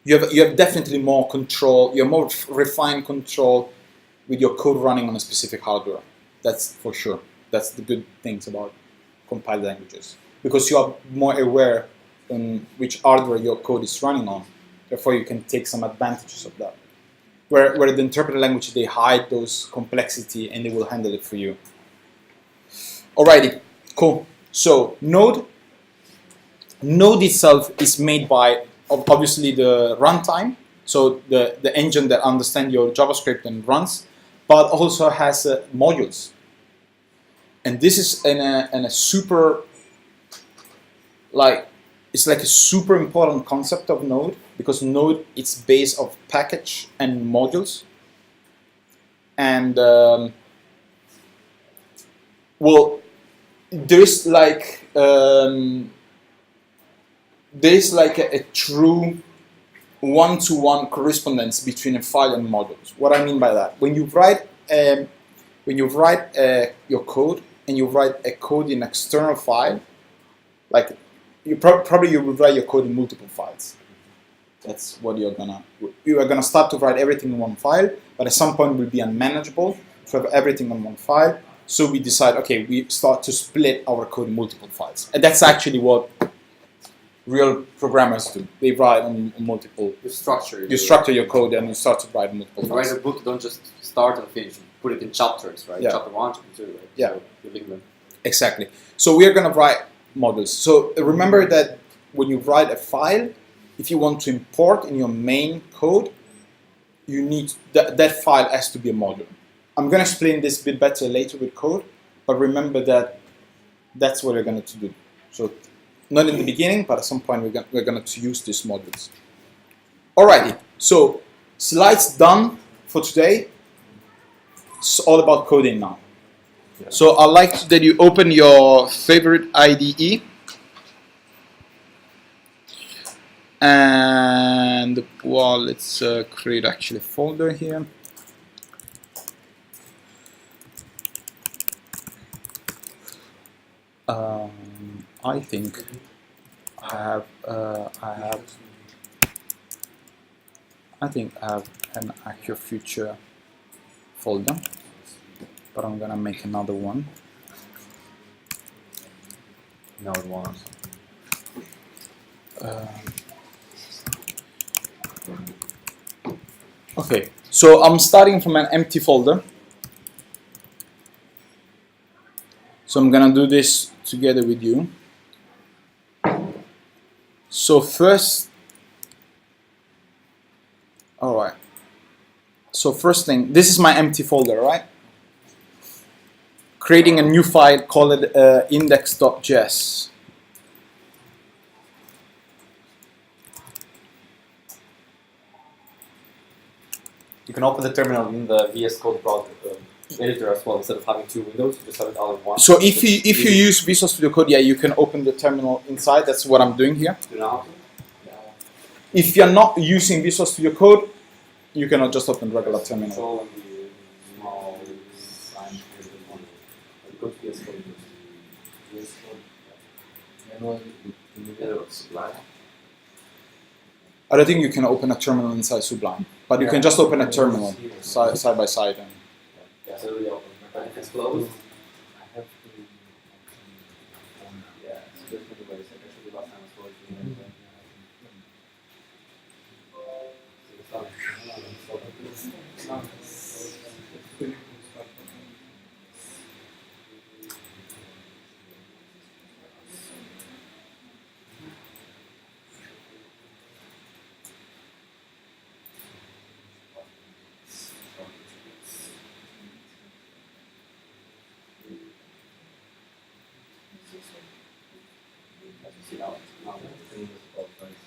You have definitely more control. You have more refined control with your code running on a specific hardware. That's for sure. That's the good things about compiled languages, because you are more aware on which hardware your code is running on. Therefore, you can take some advantages of that. Where the interpreted language, they hide those complexity and they will handle it for you. Alrighty, cool. So Node itself is made by obviously the runtime, so the engine that understands your JavaScript and runs, but also has modules. And this is a super, it's like a super important concept of Node, because Node it's based of package and modules. And there is a true one-to-one correspondence between a file and modules. What I mean by that, when you write your code and you write a code in external file, like you probably will write your code in multiple files. That's what you are gonna start to write everything in one file, but at some point it will be unmanageable to have everything on one file. So we decide, okay, we start to split our code in multiple files, and that's actually what real programmers do. They write on multiple. You structure. You structure your code and you start to write multiple. You write a book. Don't just start and finish. You put it in chapters, right? Yeah. Chapter 1, chapter 2, right? Yeah. So you link them. Exactly. So we are going to write models. So remember that when you write a file, if you want to import in your main code, you need that file has to be a module. I'm going to explain this a bit better later with code, but remember that that's what we're going to do. So not in the beginning, but at some point we're going to use these modules. Alrighty. So slides done for today. It's all about coding now. Yeah. So I'd like that you open your favorite IDE. And well, let's create actually a folder here. I think I have an Accio Future folder, but I'm gonna make another one. Node one. Okay, so I'm starting from an empty folder. So I'm gonna do this together with you. So first, all right. So first thing, this is my empty folder, right? Creating a new file, call it index.js. You can open the terminal in the VS Code browser editor as well. Instead of having two windows, you just have it all in one. So if you use Visual Studio Code, yeah, you can open the terminal inside. That's what I'm doing here. Do you know how to? If you're not using Visual Studio Code, you cannot just open regular terminal. Control and the small sign here is one. Go to VS Code. VS Code. I don't think you can open a terminal inside Sublime, but you can just open a terminal side by side. And yeah, so really open. But if it's closed, yeah, it's good for the way. So actually, last time I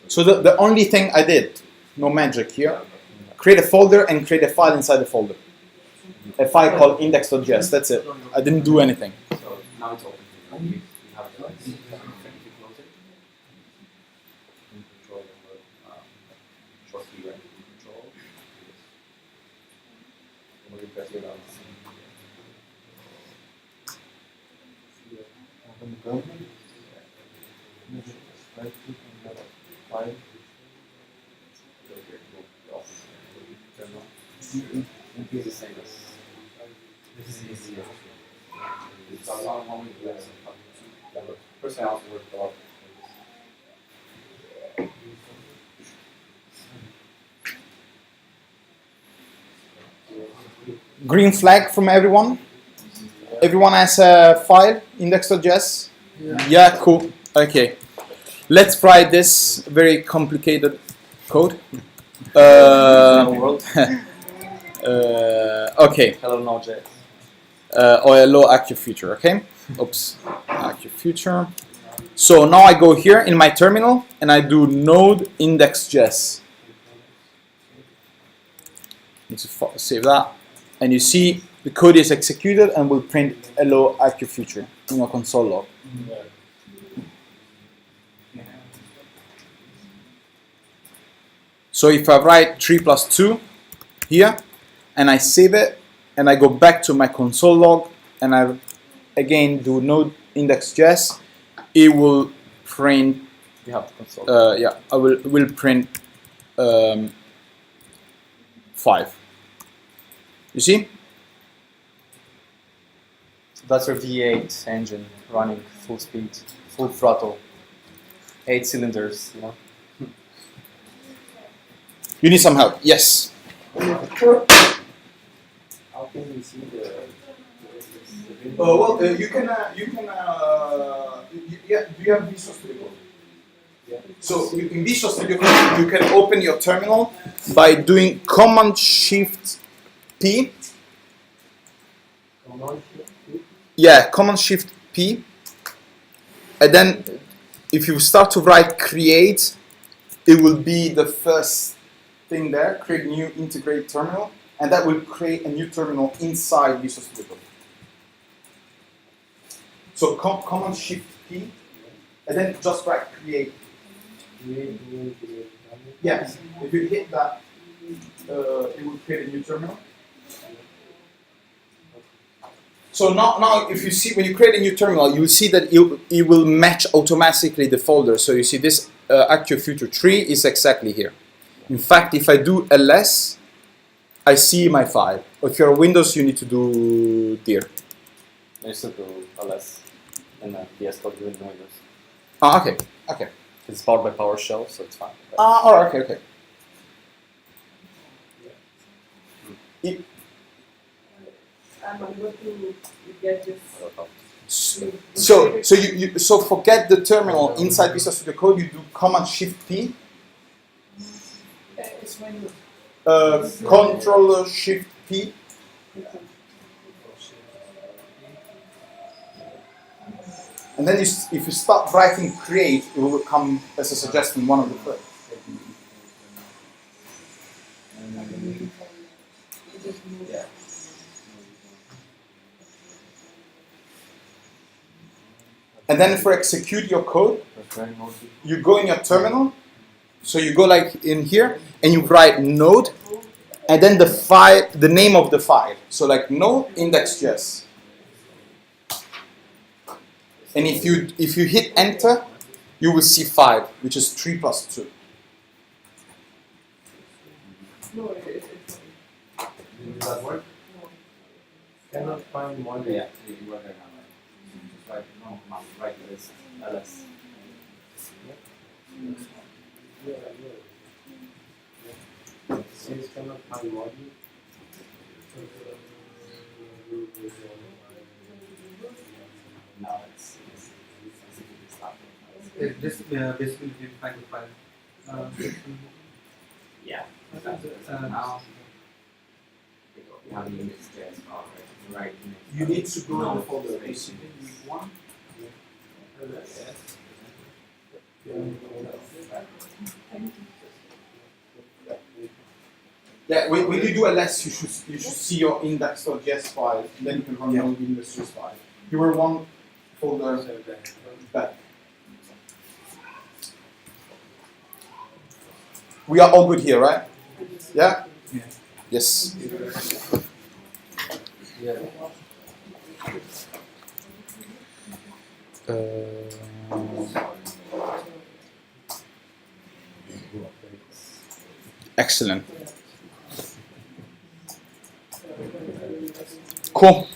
so the only thing I did, no magic here, create a folder and create a file inside the folder. A file called index.js, that's it. I didn't do anything. So now it's open. You have to close it. Control short key, right? Control. And we press it out. It's the same as this is easier. It's a lot more complex. Personally, I also work a lot. Green flag from everyone. Everyone has a file, index.js? Yeah, cool. Okay. Let's try this very complicated code. Okay. Hello, Node.js. Or hello, Active Future, okay? Oops, Active Future. So now I go here in my terminal and I do node index.js. Need to save that. And you see the code is executed and will print hello, Active Future in your console log. So if I write 3 plus 2 here, and I save it, and I go back to my console log, and I again do node index.js, it will print. You have the console. Yeah, I will print 5. You see? So that's your V8 engine running full speed, full throttle. 8 cylinders, you know. You need some help? Yes. How can we see the Well, you can, yeah, do you have Visual Studio Code? Yeah. So in Visual Studio Code, you can open your terminal by doing Command-Shift-P. Yeah, Command-Shift-P. And then if you start to write create, it will be the first thing there, create new integrate terminal, and that will create a new terminal inside Visual Studio Code. So Command-Shift-P, and then just write create. Yes, if you hit that, it will create a new terminal. So now if you see, when you create a new terminal, you will see that it will match automatically the folder. So you see this Actio Future tree is exactly here. In fact, if I do ls, I see my file. If you're Windows, you need to do dir. I used to do ls and VS Code doing Windows. Ah, okay, okay. It's powered by PowerShell, so it's fine. Ah, all right, okay, okay. I'm going to get this. So forget the terminal inside Visual Studio Code. You do Command-Shift-P. It's when Control-Shift-P. And then if you start writing create, it will come as a suggestion one of the first. yeah. And then for execute your code, you go in your terminal. So you go like in here and you write node and then the file, the name of the file. So like node index.js. And if you hit enter, you will see 5, which is 3 plus 2. No, it's Does that work? no. Cannot find one. Yeah, you work on it. Just write write this ls. Since cannot find module. No, it's not. This basically you find the file. Yeah. Now you have the index.js file, right? You need to go in the folder. Basically, one. Yeah, when you do ls, you should see your index.js file, and then you can run your index.js file. You were one folder back. We are all good here, right? Yeah? Yeah. Yes. Yeah. Excellent. Cool.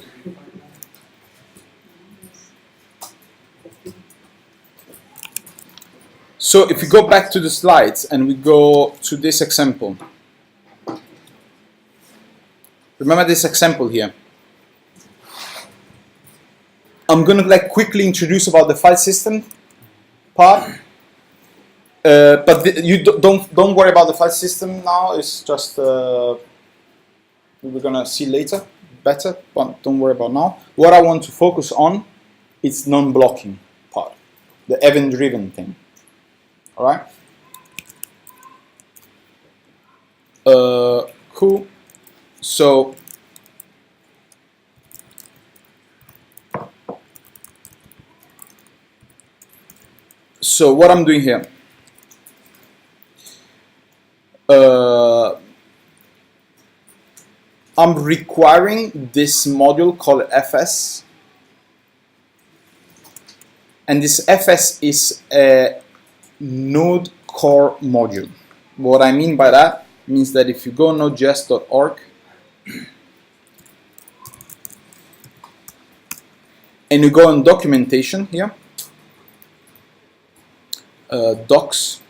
So if we go back to the slides and we go to this example. Remember this example here. I'm going to like quickly introduce about the file system part. But you don't worry about the file system now. It's just we're gonna see later better, but don't worry about now. What I want to focus on is non-blocking part, the event-driven thing. All right. Cool. So. So what I'm doing here. I'm requiring this module called fs, and this fs is a node core module. What I mean by that means that if you go node.js.org and you go on documentation here, docs,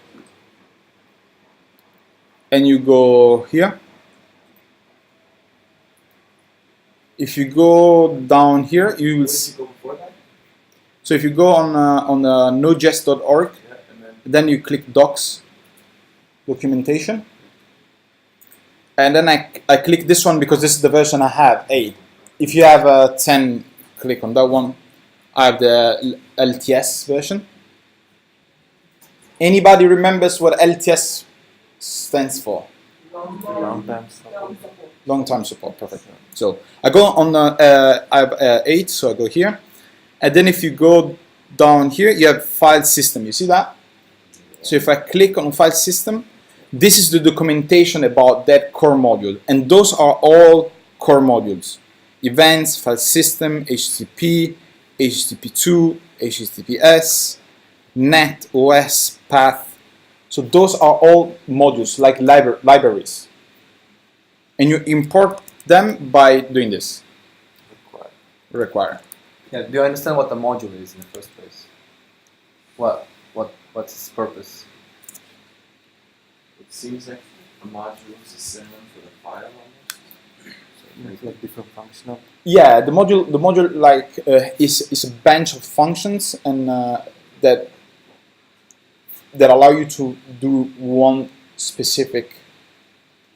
and you go here. If you go down here, you will see. So if you go on Node.js.org, then you click docs, documentation, and then I click this one because this is the version I have, 8. If you have 10, click on that one. I have the LTS version. Anybody remembers what LTS stands for? Long time support, perfect. So I go on, I have 8, so I go here. And then if you go down here, you have file system. You see that? So if I click on file system, this is the documentation about that core module. And those are all core modules. Events, file system, HTTP, HTTP2, HTTPS, net, OS, path. So those are all modules like libraries. And you import them by doing this. Require. Yeah, do you understand what the module is in the first place? What's its purpose? It seems like a module is a synonym for the file almost. So It's like different functional. Yeah, the module like is a bunch of functions and that allow you to do one specific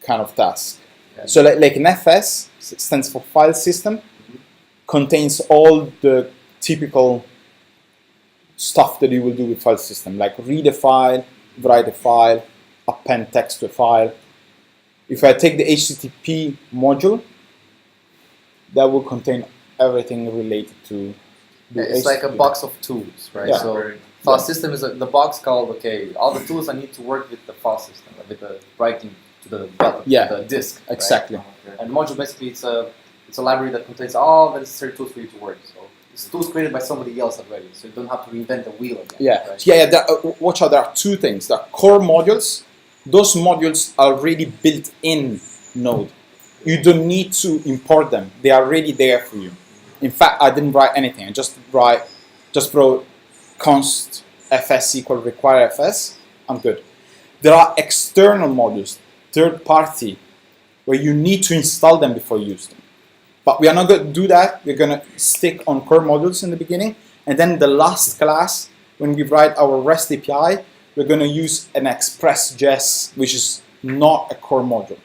kind of task. Yeah. So like an FS stands for file system, contains all the typical stuff that you will do with file system, like read a file, write a file, append text to a file. If I take the HTTP module, that will contain everything related to the It's like a box of tools, right? Yeah. So file system is the box called, okay, all the tools I need to work with the file system, with the writing to the button, to the disk. Exactly. Right? And module basically it's a library that contains all the necessary tools for you to work. So it's tools created by somebody else already, so you don't have to reinvent the wheel again. Yeah, right? Watch out, there are two things. There are core modules. Those modules are already built in Node. You don't need to import them. They are already there for you. In fact, I didn't write anything. I just wrote const fs equal require fs. I'm good. There are external modules, third party, where you need to install them before you use them. But we are not going to do that. We're going to stick on core modules in the beginning. And then the last class, when we write our REST API, we're going to use an Express.js, which is not a core module.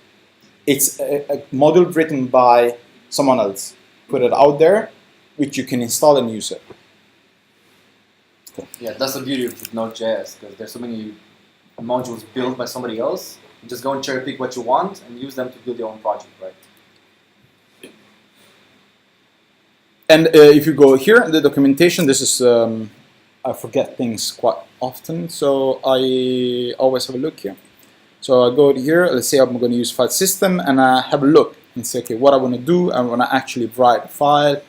It's a module written by someone else. Put it out there, which you can install and use it. Okay. Yeah, that's the beauty of Node.js, because there's so many modules built by somebody else. You just go and cherry pick what you want and use them to build your own project, right? And if you go here in the documentation, this is, I forget things quite often, so I always have a look here. So I go here, let's say I'm going to use file system, and I have a look and say, okay, what I want to do, I want to actually write a file,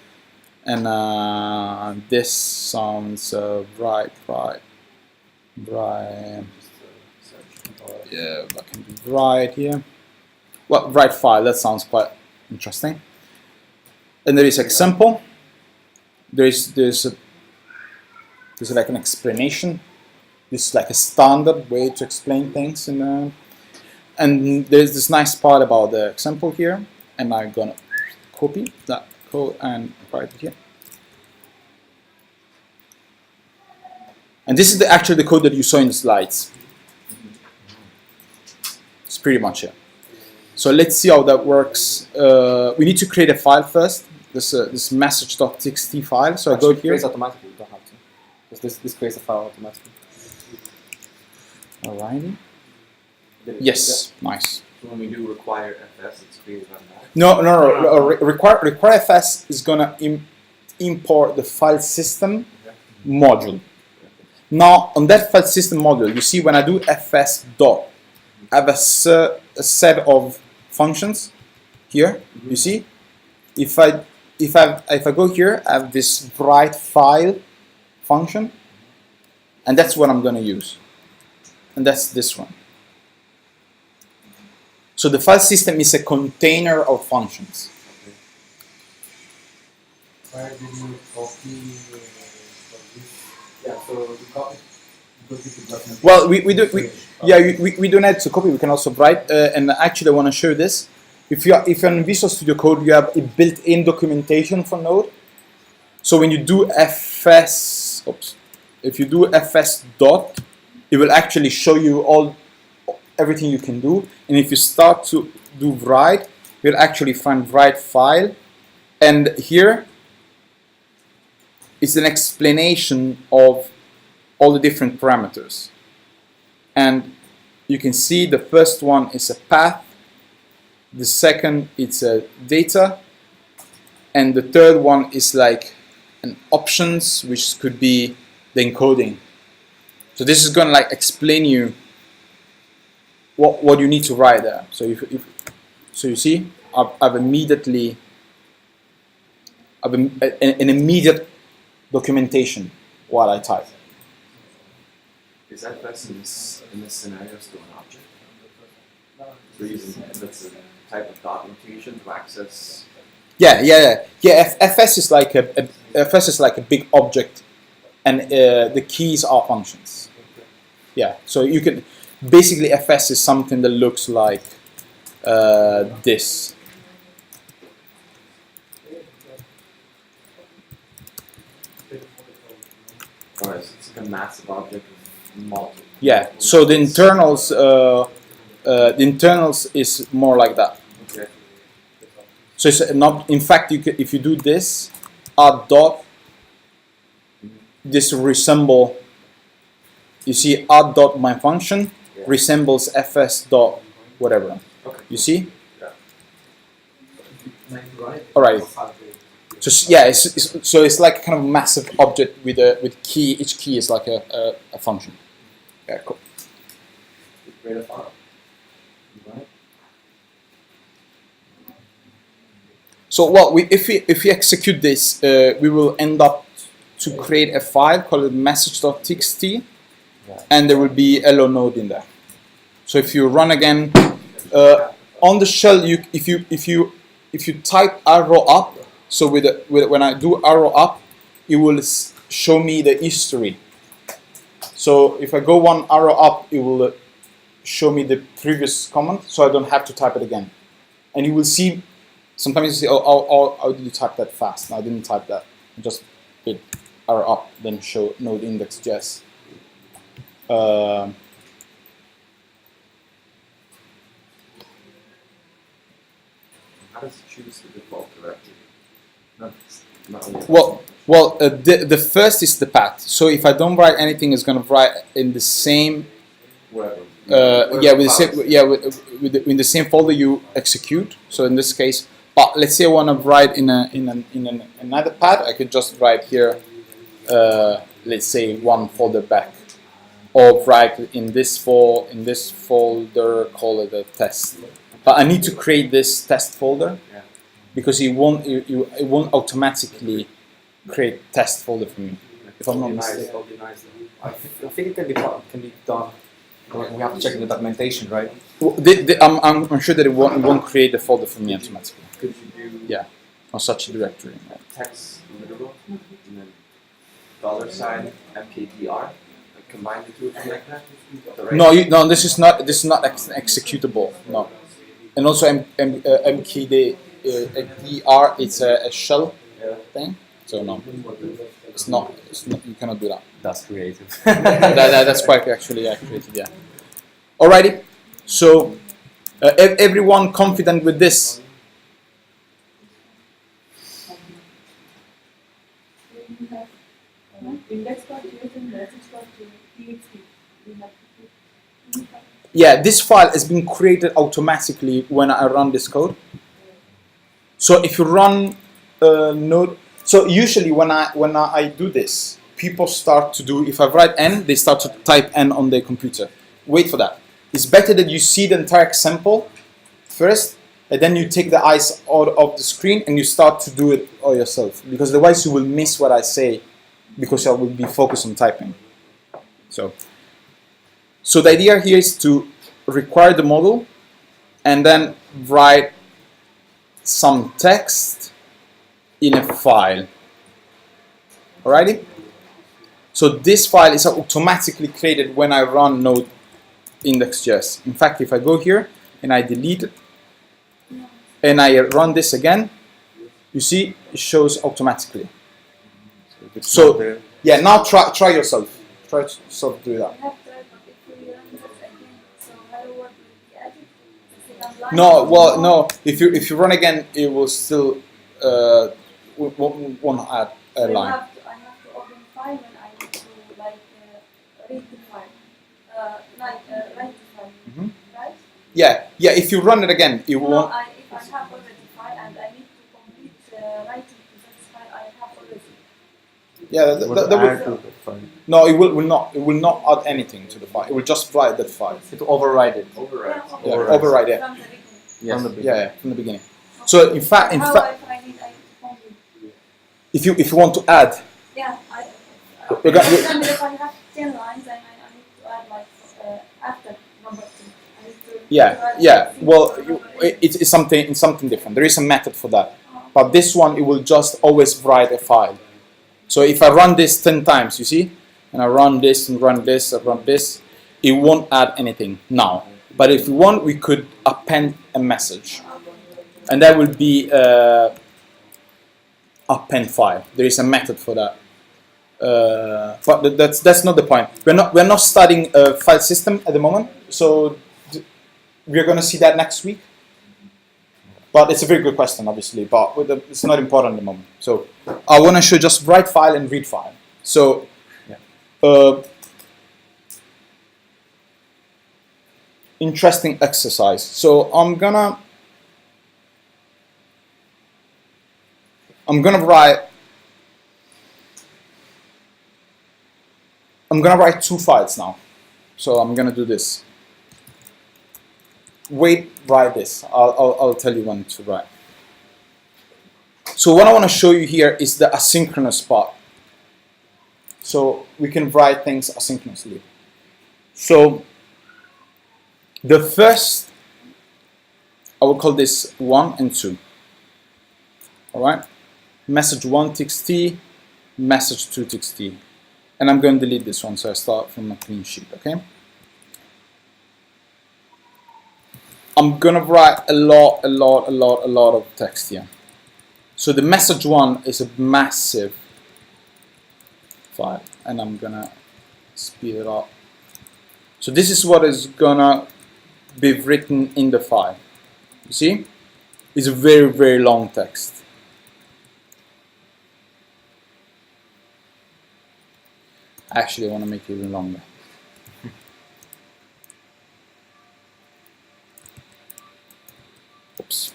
and this sounds yeah, that can be write here. Well, write file, that sounds quite interesting. And there is example. There's like an explanation. This is like a standard way to explain things, and there's this nice part about the example here. And I'm gonna copy that code and write it here. And this is actually the code that you saw in the slides. It's pretty much it. So let's see how that works. We need to create a file first. This message.txt file. So Actually, I go here. It creates automatically. You don't have to, because this creates a file automatically. Alrighty. Yes, nice. So when we do require fs, it's created automatically. No. Require fs is gonna import the file system module. Now on that file system module, you see when I do fs dot, I have a set of functions here. You see, if I go here, I have this write file function, and that's what I'm going to use, and that's this one. So the file system is a container of functions. Where did you copy this? Yeah, so you copy Well, we don't have to copy. We can also write. And actually, I want to show this. If you're in Visual Studio Code, you have a built-in documentation for Node. So when you do fs, if you do fs dot, it will actually show you everything you can do. And if you start to do write, you'll actually find write file. And here is an explanation of all the different parameters. And you can see the first one is a path, the second it's a data, and the third one is like an options, which could be the encoding. So this is going to like explain you what you need to write there. So so you see, I've immediately an immediate documentation while I type. Is that best in this scenario still an object? We're using that's a type of dot notation to access. Yeah. FS is like a big object, and the keys are functions. Yeah. So you can basically FS is something that looks like this. Or it's like a massive object with multiple. Yeah. So the internals is more like that. Okay. So it's not. In fact, if you do this, add dot, this resemble. You see, add dot my function resembles fs dot whatever. Okay. You see? Yeah. All right. So yeah, so it's like kind of a massive object with key. Each key is like a function. Yeah, cool. Create a file. So if we execute this, we will end up to create a file called message.txt, and there will be hello node in there. So if you run again on the shell, if you type arrow up, so when I do arrow up, it will show me the history. So if I go one arrow up, it will show me the previous command, so I don't have to type it again. And you will see. Sometimes you say, oh, how did you type that fast? No, I didn't type that. I just did arrow up, then show node index.js. How does it choose the default directory? The first is the path. So if I don't write anything, it's going to write in the same. In the same folder you execute. So in this case, but let's say I want to write in another path, I could just write here. Let's say one folder back, or write in this folder, call it a test. But I need to create this test folder because it won't automatically create test folder for me. If I'm not mistaken. I think it can be done. We have to check the documentation, right? I'm sure that it won't create the folder for me automatically. Could you do on such a directory? text literal and then $sign mkdr, like combine the two like that? No, this is not executable. No, and also mkdr it's a shell thing. So no, it's not. You cannot do that. That's creative. That's quite actually creative. Yeah. Alrighty. So everyone confident with this? Yeah, this file has been created automatically when I run this code. So if you run Node, so usually when I do this, people start to do. If I write n, they start to type n on their computer. Wait for that. It's better that you see the entire example first, and then you take the eyes out of the screen and you start to do it all yourself. Because otherwise you will miss what I say, because I will be focused on typing. So the idea here is to require the model and then write some text in a file. Alrighty? So this file is automatically created when I run Node index.js. In fact, if I go here and I delete it and I run this again, you see it shows automatically. So yeah, now try yourself. Try yourself to do that. No, well, no. If you run again, it will still won't add a line. I have to open file when I need to read the file, write the file, right? Yeah. If you run it again, it won't. If I have already file and I need to complete writing to this file, I have already. Yeah, that will. No, it will not. It will not add anything to the file. It will just write that file. It will override it. Override it. From the beginning. Yes. From the beginning. So in fact, if I need, I complete. if you want to add. Yeah, if I have 10 lines and I need to add after number 2. Yeah. Well, it's something different. There is a method for that, but this one it will just always write a file. So if I run this 10 times, you see, and I run this and run this and run this, it won't add anything now. But if we want, we could append a message, and that will be append file. There is a method for that. But that's not the point. We're not studying a file system at the moment, so we're going to see that next week. But it's a very good question, obviously, but it's not important at the moment. So I want to show just write file and read file. So interesting exercise. So I'm gonna write 2 files now. So I'm gonna do this. Wait, write this. I'll tell you when to write. So what I want to show you here is the asynchronous part. So we can write things asynchronously. So the first, I will call this 1 and 2. All right. Message 1 txt, message 2 txt, and I'm going to delete this one. So I start from a clean sheet. Okay. I'm gonna write a lot of text here. So the message 1 is a massive file, and I'm gonna speed it up. So this is what is gonna be written in the file. You see, it's a very long text. Actually, I want to make it even longer. Oops.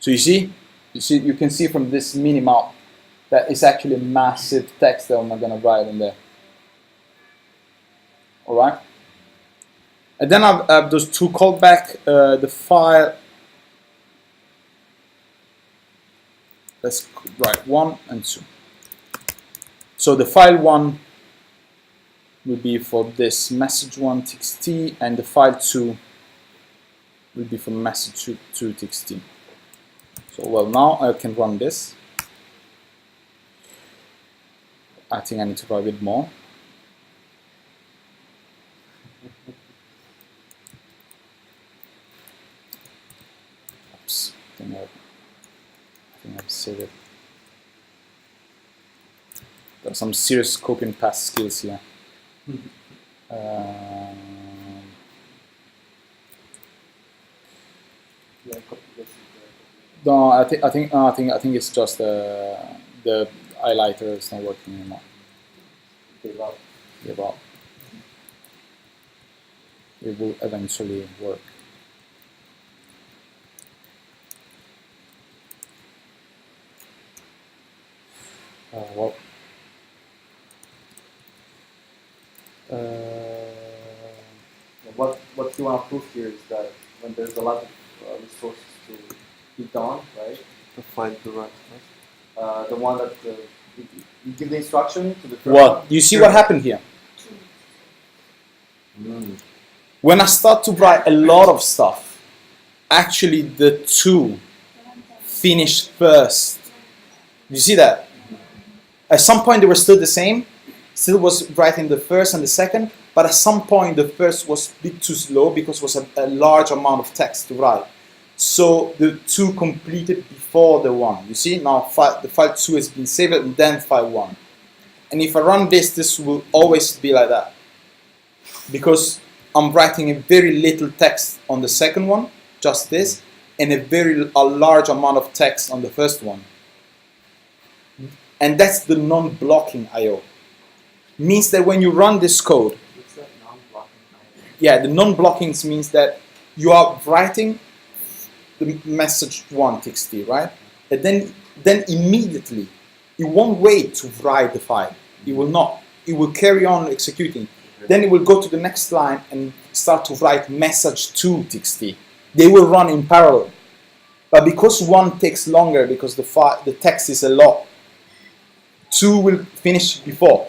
So you can see from this minimap that it's actually massive text that I'm not going to write in there. All right. And then I have those 2 callback. The file. Let's write 1 and 2. So the file 1 will be for this message 1 txt, and the file 2 will be for message 2 txt. So well, now I can run this. I think I need to write a bit more. Oops, I think I've saved it. There's some serious copy and paste skills here. No, I think it's just the highlighter is not working anymore. Give up. It will eventually work. Well. What you want to prove here is that when there's a lot of resources to be done, right? The file to run. The one that you give the instruction to the first one. You see what happened here? When I start to write a lot of stuff, actually the 2 finish first. You see that? At some point they were still the same, still was writing the first and the second, but at some point the first was a bit too slow because it was a large amount of text to write. So the 2 completed before the 1. You see, now the file 2 has been saved and then file 1. And if I run this will always be like that. Because I'm writing a very little text on the second one, just this, and a large amount of text on the first one. And that's the non-blocking I/O. Means that when you run this code, What's that non-blocking I/O? yeah, the non-blocking means that you are writing the message 1 txt, right? And then immediately, it won't wait to write the file. It will not. It will carry on executing. Then it will go to the next line and start to write message 2 txt. They will run in parallel. But because 1 takes longer, because the text is a lot, 2 will finish before.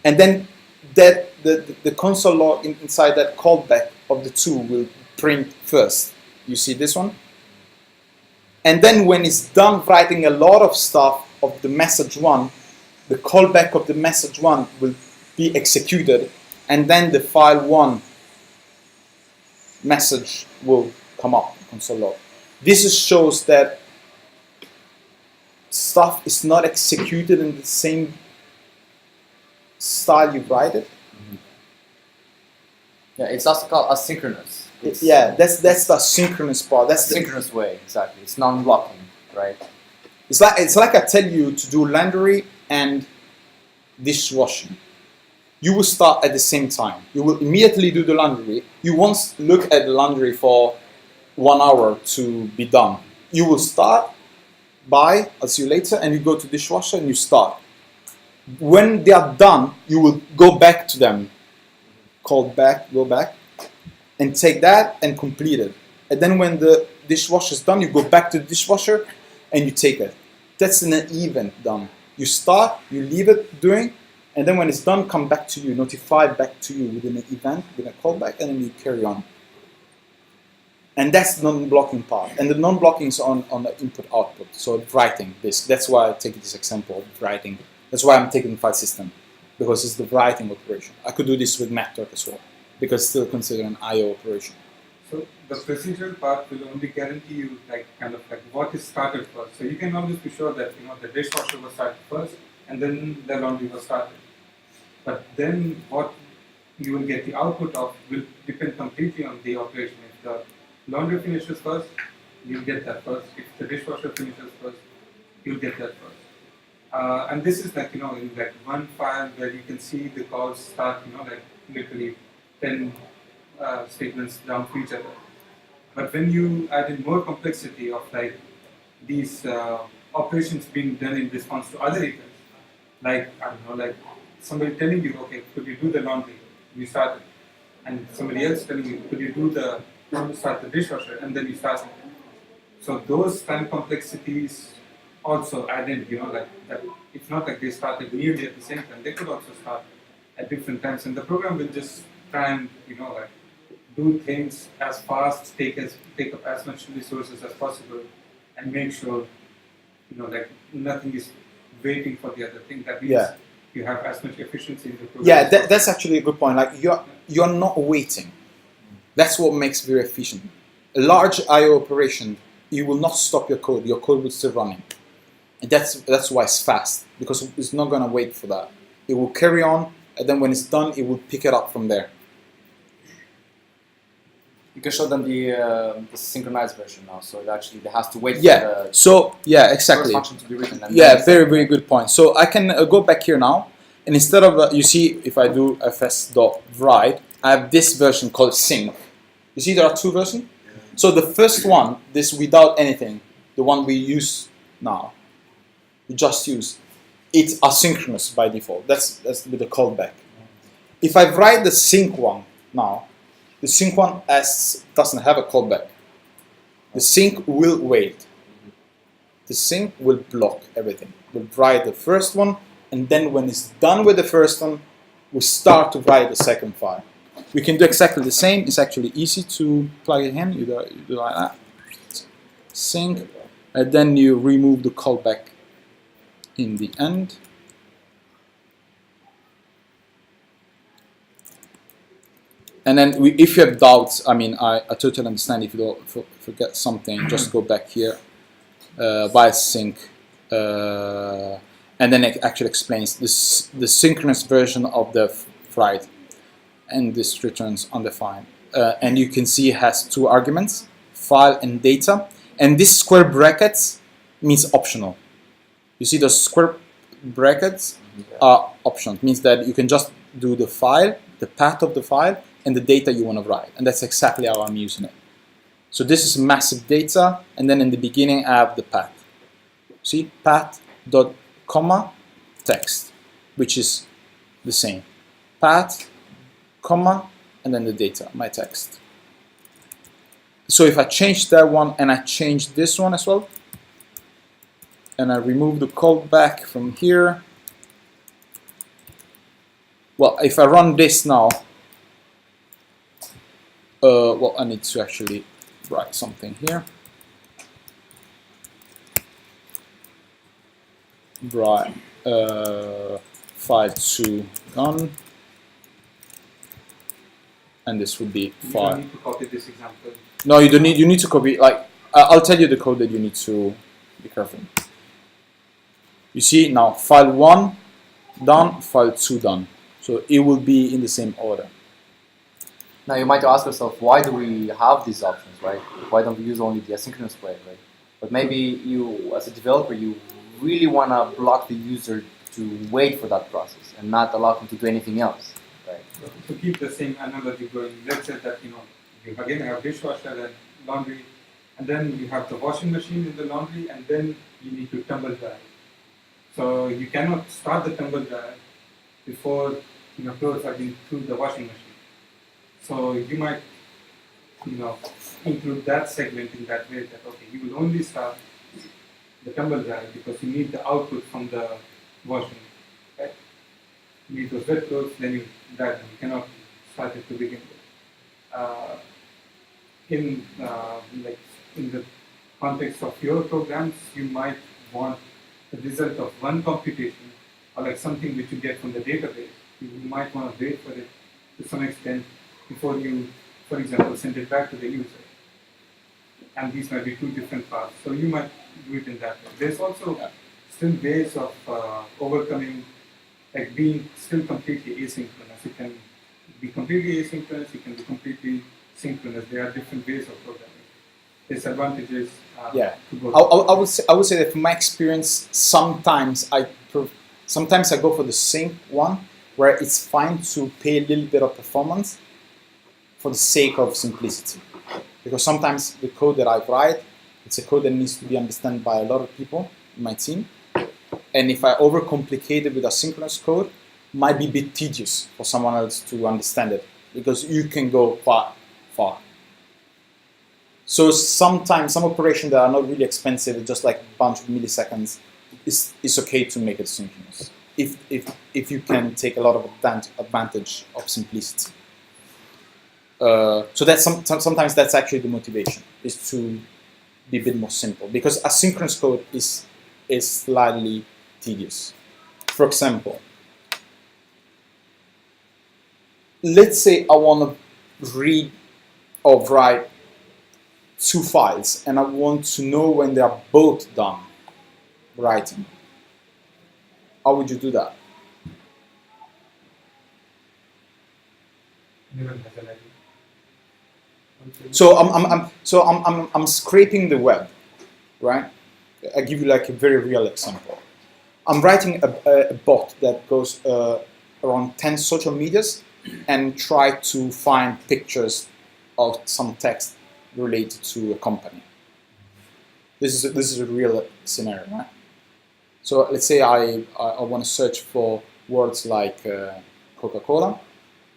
And then the console log inside that callback of the 2 will print first. You see this one? And then when it's done writing a lot of stuff of the message 1, the callback of the message 1 will be executed, and then the file 1 message will come up, console log. This shows that stuff is not executed in the same style you write it. Yeah, it's also called asynchronous. Yeah, that's the synchronous part. That's the synchronous way, exactly. It's non-blocking, right? It's like I tell you to do laundry and dishwashing. You will start at the same time. You will immediately do the laundry. You won't look at the laundry for 1 hour to be done. You will start, bye, I'll see you later, and you go to dishwasher and you start. When they are done, you will go back to them. Call back, go back, and take that and complete it. And then when the dishwasher is done, you go back to the dishwasher and you take it. That's an event done. You start, you leave it doing, and then when it's done, come back to you, notify back to you within an event, within a callback, and then you carry on. And that's the non-blocking part. And the non-blocking is on the input-output, so writing this. That's why I take this example of writing. That's why I'm taking file system, because it's the writing operation. I could do this with network as well, because it's still considered an I/O operation. So the procedural part will only guarantee you what is started first. So you can always be sure that the dishwasher was started first, and then the laundry was started. But then what you will get the output of will depend completely on the operation. If the laundry finishes first, you'll get that first. If the dishwasher finishes first, you'll get that first. And this is in one file where you can see the calls start, literally 10 statements down to each other. But when you add in more complexity of these operations being done in response to other events, somebody telling you, okay, could you do the laundry? You start it. And somebody else telling you, could you start the dishwasher? And then you start it. So those time complexities also add in, that it's not like they started nearly at the same time. They could also start at different times. And the program will just try and, do things as fast, take up as much resources as possible, and make sure, nothing is waiting for the other thing. That means you have as much efficiency in the program. Yeah, that's actually a good point. You're not waiting. That's what makes it very efficient. A large I/O operation, you will not stop your code. Your code will still running. And that's why it's fast, because it's not going to wait for that. It will carry on, and then when it's done, it will pick it up from there. You can show them the synchronized version now, so it actually has to wait for the exactly. first function to be written. And very, very good point. So I can go back here now, and instead of, you see, if I do fs.write, I have this version called sync. You see there are 2 versions? So the first one, this without anything, the one we use now, we just use, it's asynchronous by default. That's with the callback. If I write the sync one now, the sync one doesn't have a callback. The sync will wait. The sync will block everything. We'll write the first one, and then when it's done with the first one, we start to write the second file. We can do exactly the same. It's actually easy to plug it in. You do like that. Sync, and then you remove the callback in the end. And then if you have doubts, I mean, I totally understand if you don't forget something, just go back here, by sync, and then it actually explains this, the synchronous version of the write, and this returns undefined. And you can see it has two arguments, file and data, and this square brackets means optional. You see the square brackets are optional. It means that you can just do the file, the path of the file, and the data you want to write. And that's exactly how I'm using it. So this is massive data, and then in the beginning I have the path. See, path dot comma text, which is the same. Path, comma, and then the data, my text. So if I change that one and I change this one as well, and I remove the callback from here, well, if I run this now, well, I need to actually write something here. Right, file2 done, and this would be You file. don't need to copy this example. No, you don't need. You need to copy. Like I'll tell you the code that you need to be careful. You see now, file1 done, file2 done. So it will be in the same order. Now you might ask yourself, why do we have these options, right? Why don't we use only the asynchronous way, right? But maybe you, as a developer, you really want to block the user to wait for that process and not allow him to do anything else, right? To keep the same analogy going, let's say that you again have dishwasher and laundry, and then you have the washing machine in the laundry, and then you need to tumble dry. So you cannot start the tumble dry before clothes are being through the washing machine. So you might include that segment in that way that okay, you will only start the tumble dry because you need the output from the washing. Right? You need those wet clothes, then you dry them. You cannot start it to begin with. In the context of your programs, you might want the result of one computation or like something which you get from the database. You might want to wait for it to some extent before you, for example, send it back to the user. And these might be two different paths. So you might do it in that way. There's also still ways of overcoming, like being still completely asynchronous. You can be completely asynchronous, you can be completely synchronous. There are different ways of programming. Disadvantages to both. I would say that from my experience, sometimes I go for the sync one, where it's fine to pay a little bit of performance for the sake of simplicity. Because sometimes the code that I write, it's a code that needs to be understood by a lot of people in my team. And if I overcomplicate it with asynchronous code, it might be a bit tedious for someone else to understand it, because you can go far. So sometimes some operations that are not really expensive, just like a bunch of milliseconds, it's okay to make it synchronous if you can take a lot of advantage of simplicity. So that's sometimes that's actually the motivation, is to be a bit more simple, because asynchronous code is slightly tedious. For example, let's say I want to read or write two files and I want to know when they are both done writing. How would you do that? So I'm scraping the web, right? I give you like a very real example. I'm writing a bot that goes around 10 social medias and try to find pictures of some text related to a company. This is a real scenario, right? So let's say I want to search for words like Coca-Cola,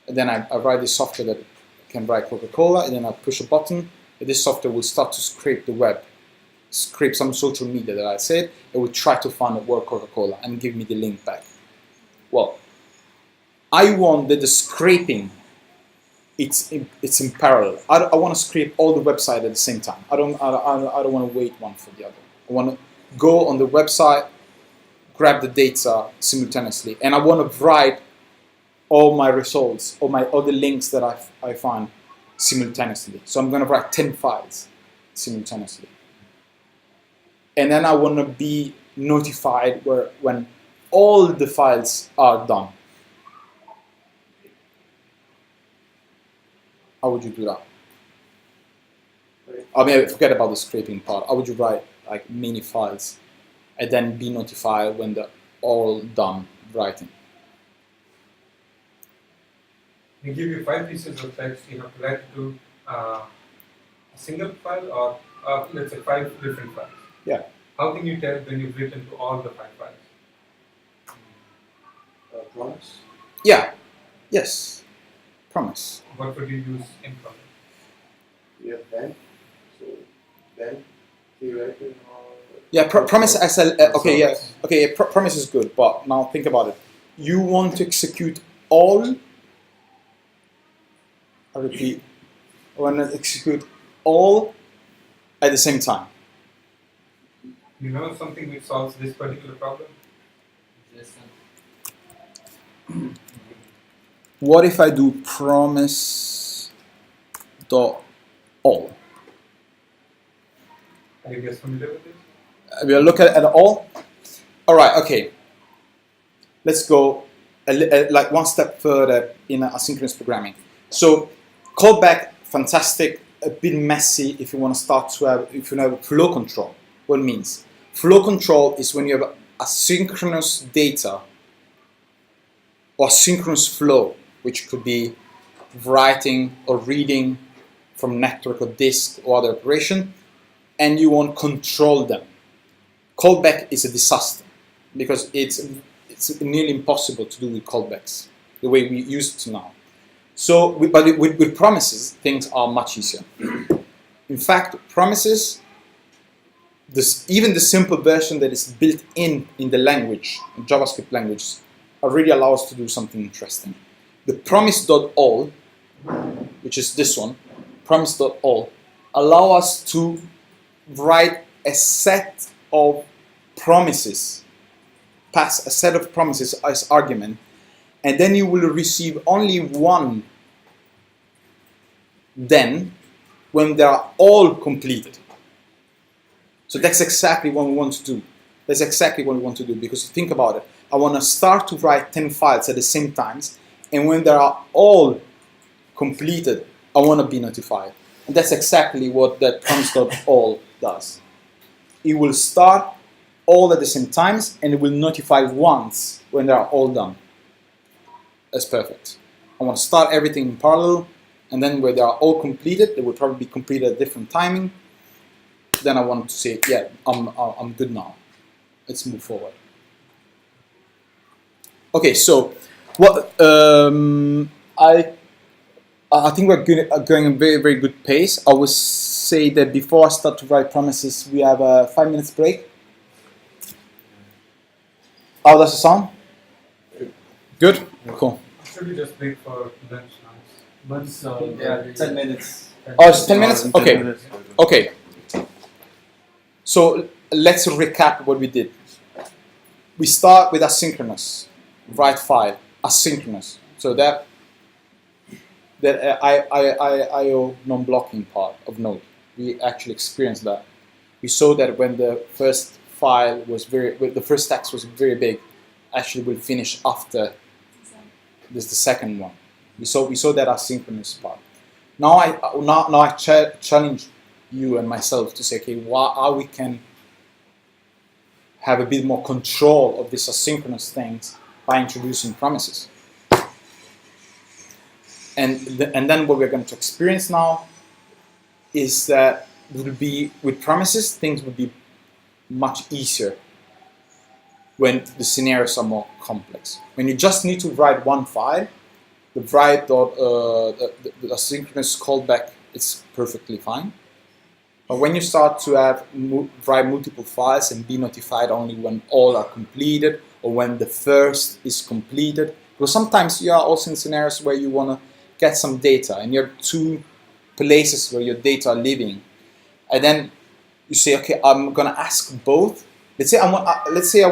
and then I write this software that can write Coca-Cola, and then I push a button, and this software will start to scrape the web, scrape some social media that I said, and will try to find the word Coca-Cola and give me the link back. Well, I want that the scraping, it's in parallel. I want to scrape all the website at the same time. I don't want to wait one for the other. I want to go on the website, grab the data simultaneously, and I want to write all my results, all the links that I find simultaneously. So I'm going to write 10 files simultaneously. And then I want to be notified when all the files are done. How would you do that? I mean, forget about the scraping part. How would you write like many files and then be notified when they're all done writing? They give you 5 pieces of text. You have to write it to a single file or let's say 5 different files. Yeah. How can you tell when you've written to all the 5 files? Promise? Yeah. Yes. Promise. What would you use in promise? You have then. So then theoretically. Yeah. Promise. I said. Okay. Yeah. Okay. Yeah, promise is good, but now think about it. You want to execute all. I repeat. I want to execute all at the same time. You know something which solves this particular problem? What if I do promise dot all? Are you guys familiar with this? We'll look at all. All right. Okay. Let's go like one step further in asynchronous programming. So callback, fantastic. A bit messy if you want to start to have flow control. What it means? Flow control is when you have asynchronous data or asynchronous flow, which could be writing or reading from network or disk or other operation, and you want to control them. Callback is a disaster because it's nearly impossible to do with callbacks the way we used to now. So, with promises, things are much easier. In fact, promises, even the simple version that is built in the language, in JavaScript language, already allows us to do something interesting. The promise.all, which is this one, promise.all, allow us to write a set of promises, pass a set of promises as argument, and then you will receive only one then when they are all completed. So that's exactly what we want to do. That's exactly what we want to do, because think about it. I want to start to write 10 files at the same time, and when they are all completed, I want to be notified. And that's exactly what that promise.all does. It will start all at the same time, and it will notify once when they are all done. That's perfect. I want to start everything in parallel, and then when they are all completed, they will probably be completed at different timing. Then I want to say, yeah, I'm good now. Let's move forward. Okay, so what I think we're going at a very, very good pace. I would say that before I start to write promises, we have a 5 minutes break. How does it sound? Good? Cool. Should we just break for lunch now? Yeah, 10 minutes. Oh, it's 10 minutes? Okay. Okay. So let's recap what we did. We start with asynchronous, write file, asynchronous. So that IO non-blocking part of Node, we actually experienced that. We saw that when the first file was the first text was very big, actually will finish after this the second one. We saw that asynchronous part. Now I challenge you and myself to say, okay, how we can have a bit more control of these asynchronous things by introducing promises. And then what we're going to experience now is that with promises, things will be much easier when the scenarios are more complex. When you just need to write one file, the asynchronous callback is perfectly fine. But when you start to write multiple files and be notified only when all are completed or when the first is completed, because sometimes you are also in scenarios where you want to get some data and you have 2 places where your data are living, and then you say, okay, I'm gonna ask both. Let's say I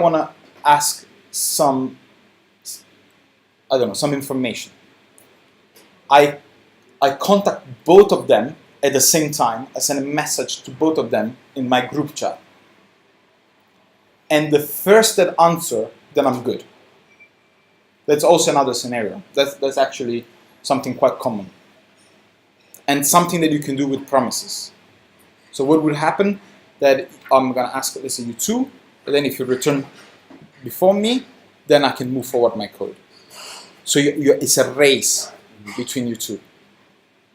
want to ask some I don't know, some information. I contact both of them at the same time. I send a message to both of them in my group chat. And the first that answer, then I'm good. That's also another scenario. That's actually something quite common. And something that you can do with promises. So what will happen, that I'm going to ask, let's say, you two, and then if you return before me, then I can move forward my code. So it's a race between you two.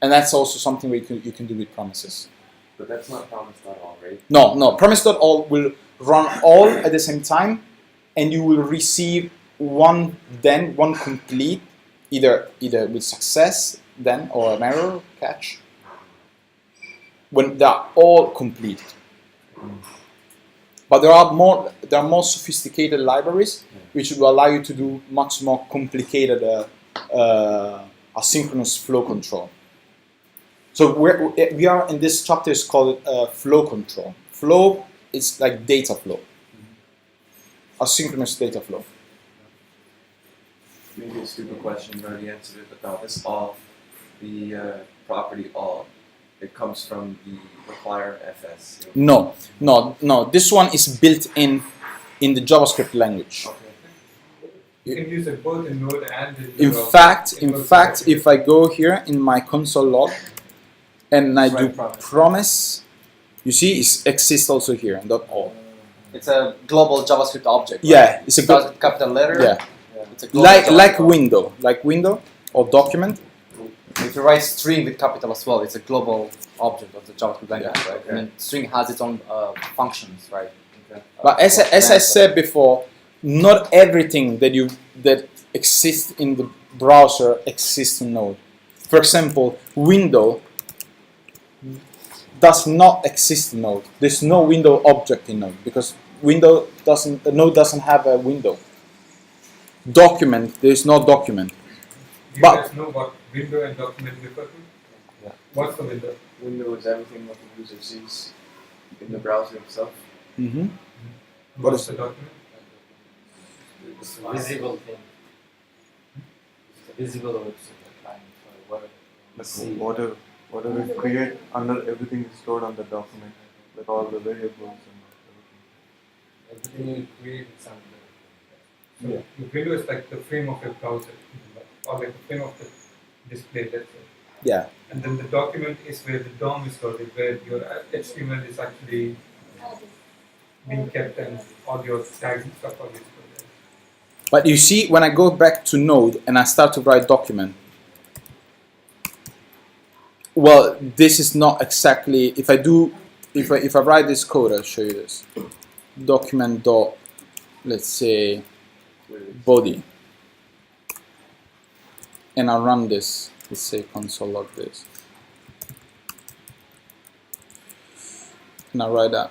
And that's also something where you can do with promises. But that's not promise.all, right? No. Promise.all will run all at the same time, and you will receive one complete, either with success then or an error catch, when they are all complete. But there are more sophisticated libraries which will allow you to do much more complicated asynchronous flow control. So we are in this chapter is called flow control. Flow is like data flow, asynchronous data flow. Maybe a stupid question, you already answered it, but now this all, the property all, it comes from the require fs. No. This one is built in the JavaScript language. Okay. You can use it both in Node and in fact, if I go here in my console log and I do promise, you see it exists also here in .all. It's a global JavaScript object. Yeah, it's a starts with capital letter. Yeah, it's a like window or document. If you write string with capital as well, it's a global object of the JavaScript language, right? Okay. And then string has its own functions, right? Okay. But as I said before, not everything that exists in the browser exists in Node. For example, window does not exist in Node. There's no window object in Node because Node doesn't have a window. Document, there's no document. Do you But guys know what window and document refer to? Yeah. What's the window? Window is everything what the user sees in the browser itself. mm-hmm. What's the document? It's a visible thing. It's a visible website or client or whatever. Whatever we create under everything is stored on the document, like all the variables and everything. Everything you create is under. So the window is like the frame of your browser, or like the frame of the display, let's say. Yeah. And then the document is where the DOM is stored, where your HTML is actually being kept and all your tags and stuff are used for there. But you see, when I go back to Node and I start to write document, well, this is not exactly. If I write this code, I'll show you this. Document dot, let's say, body, and I run this. Let's say console log this, and I write that.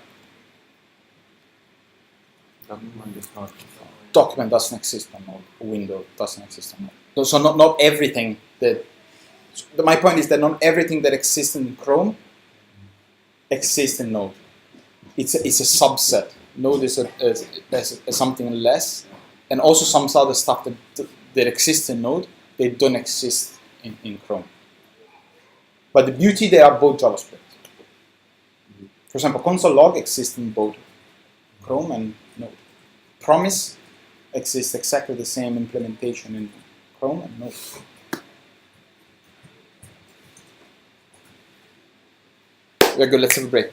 Document doesn't exist on Node. Window doesn't exist on Node. So not everything that. My point is that not everything that exists in Chrome exists in Node. It's a subset. Node is something less, and also some other stuff that exists in Node, they don't exist in Chrome. But the beauty, they are both JavaScript. For example, console log exists in both Chrome and Node. Promise exists exactly the same implementation in Chrome and Node. We're good, let's have a break.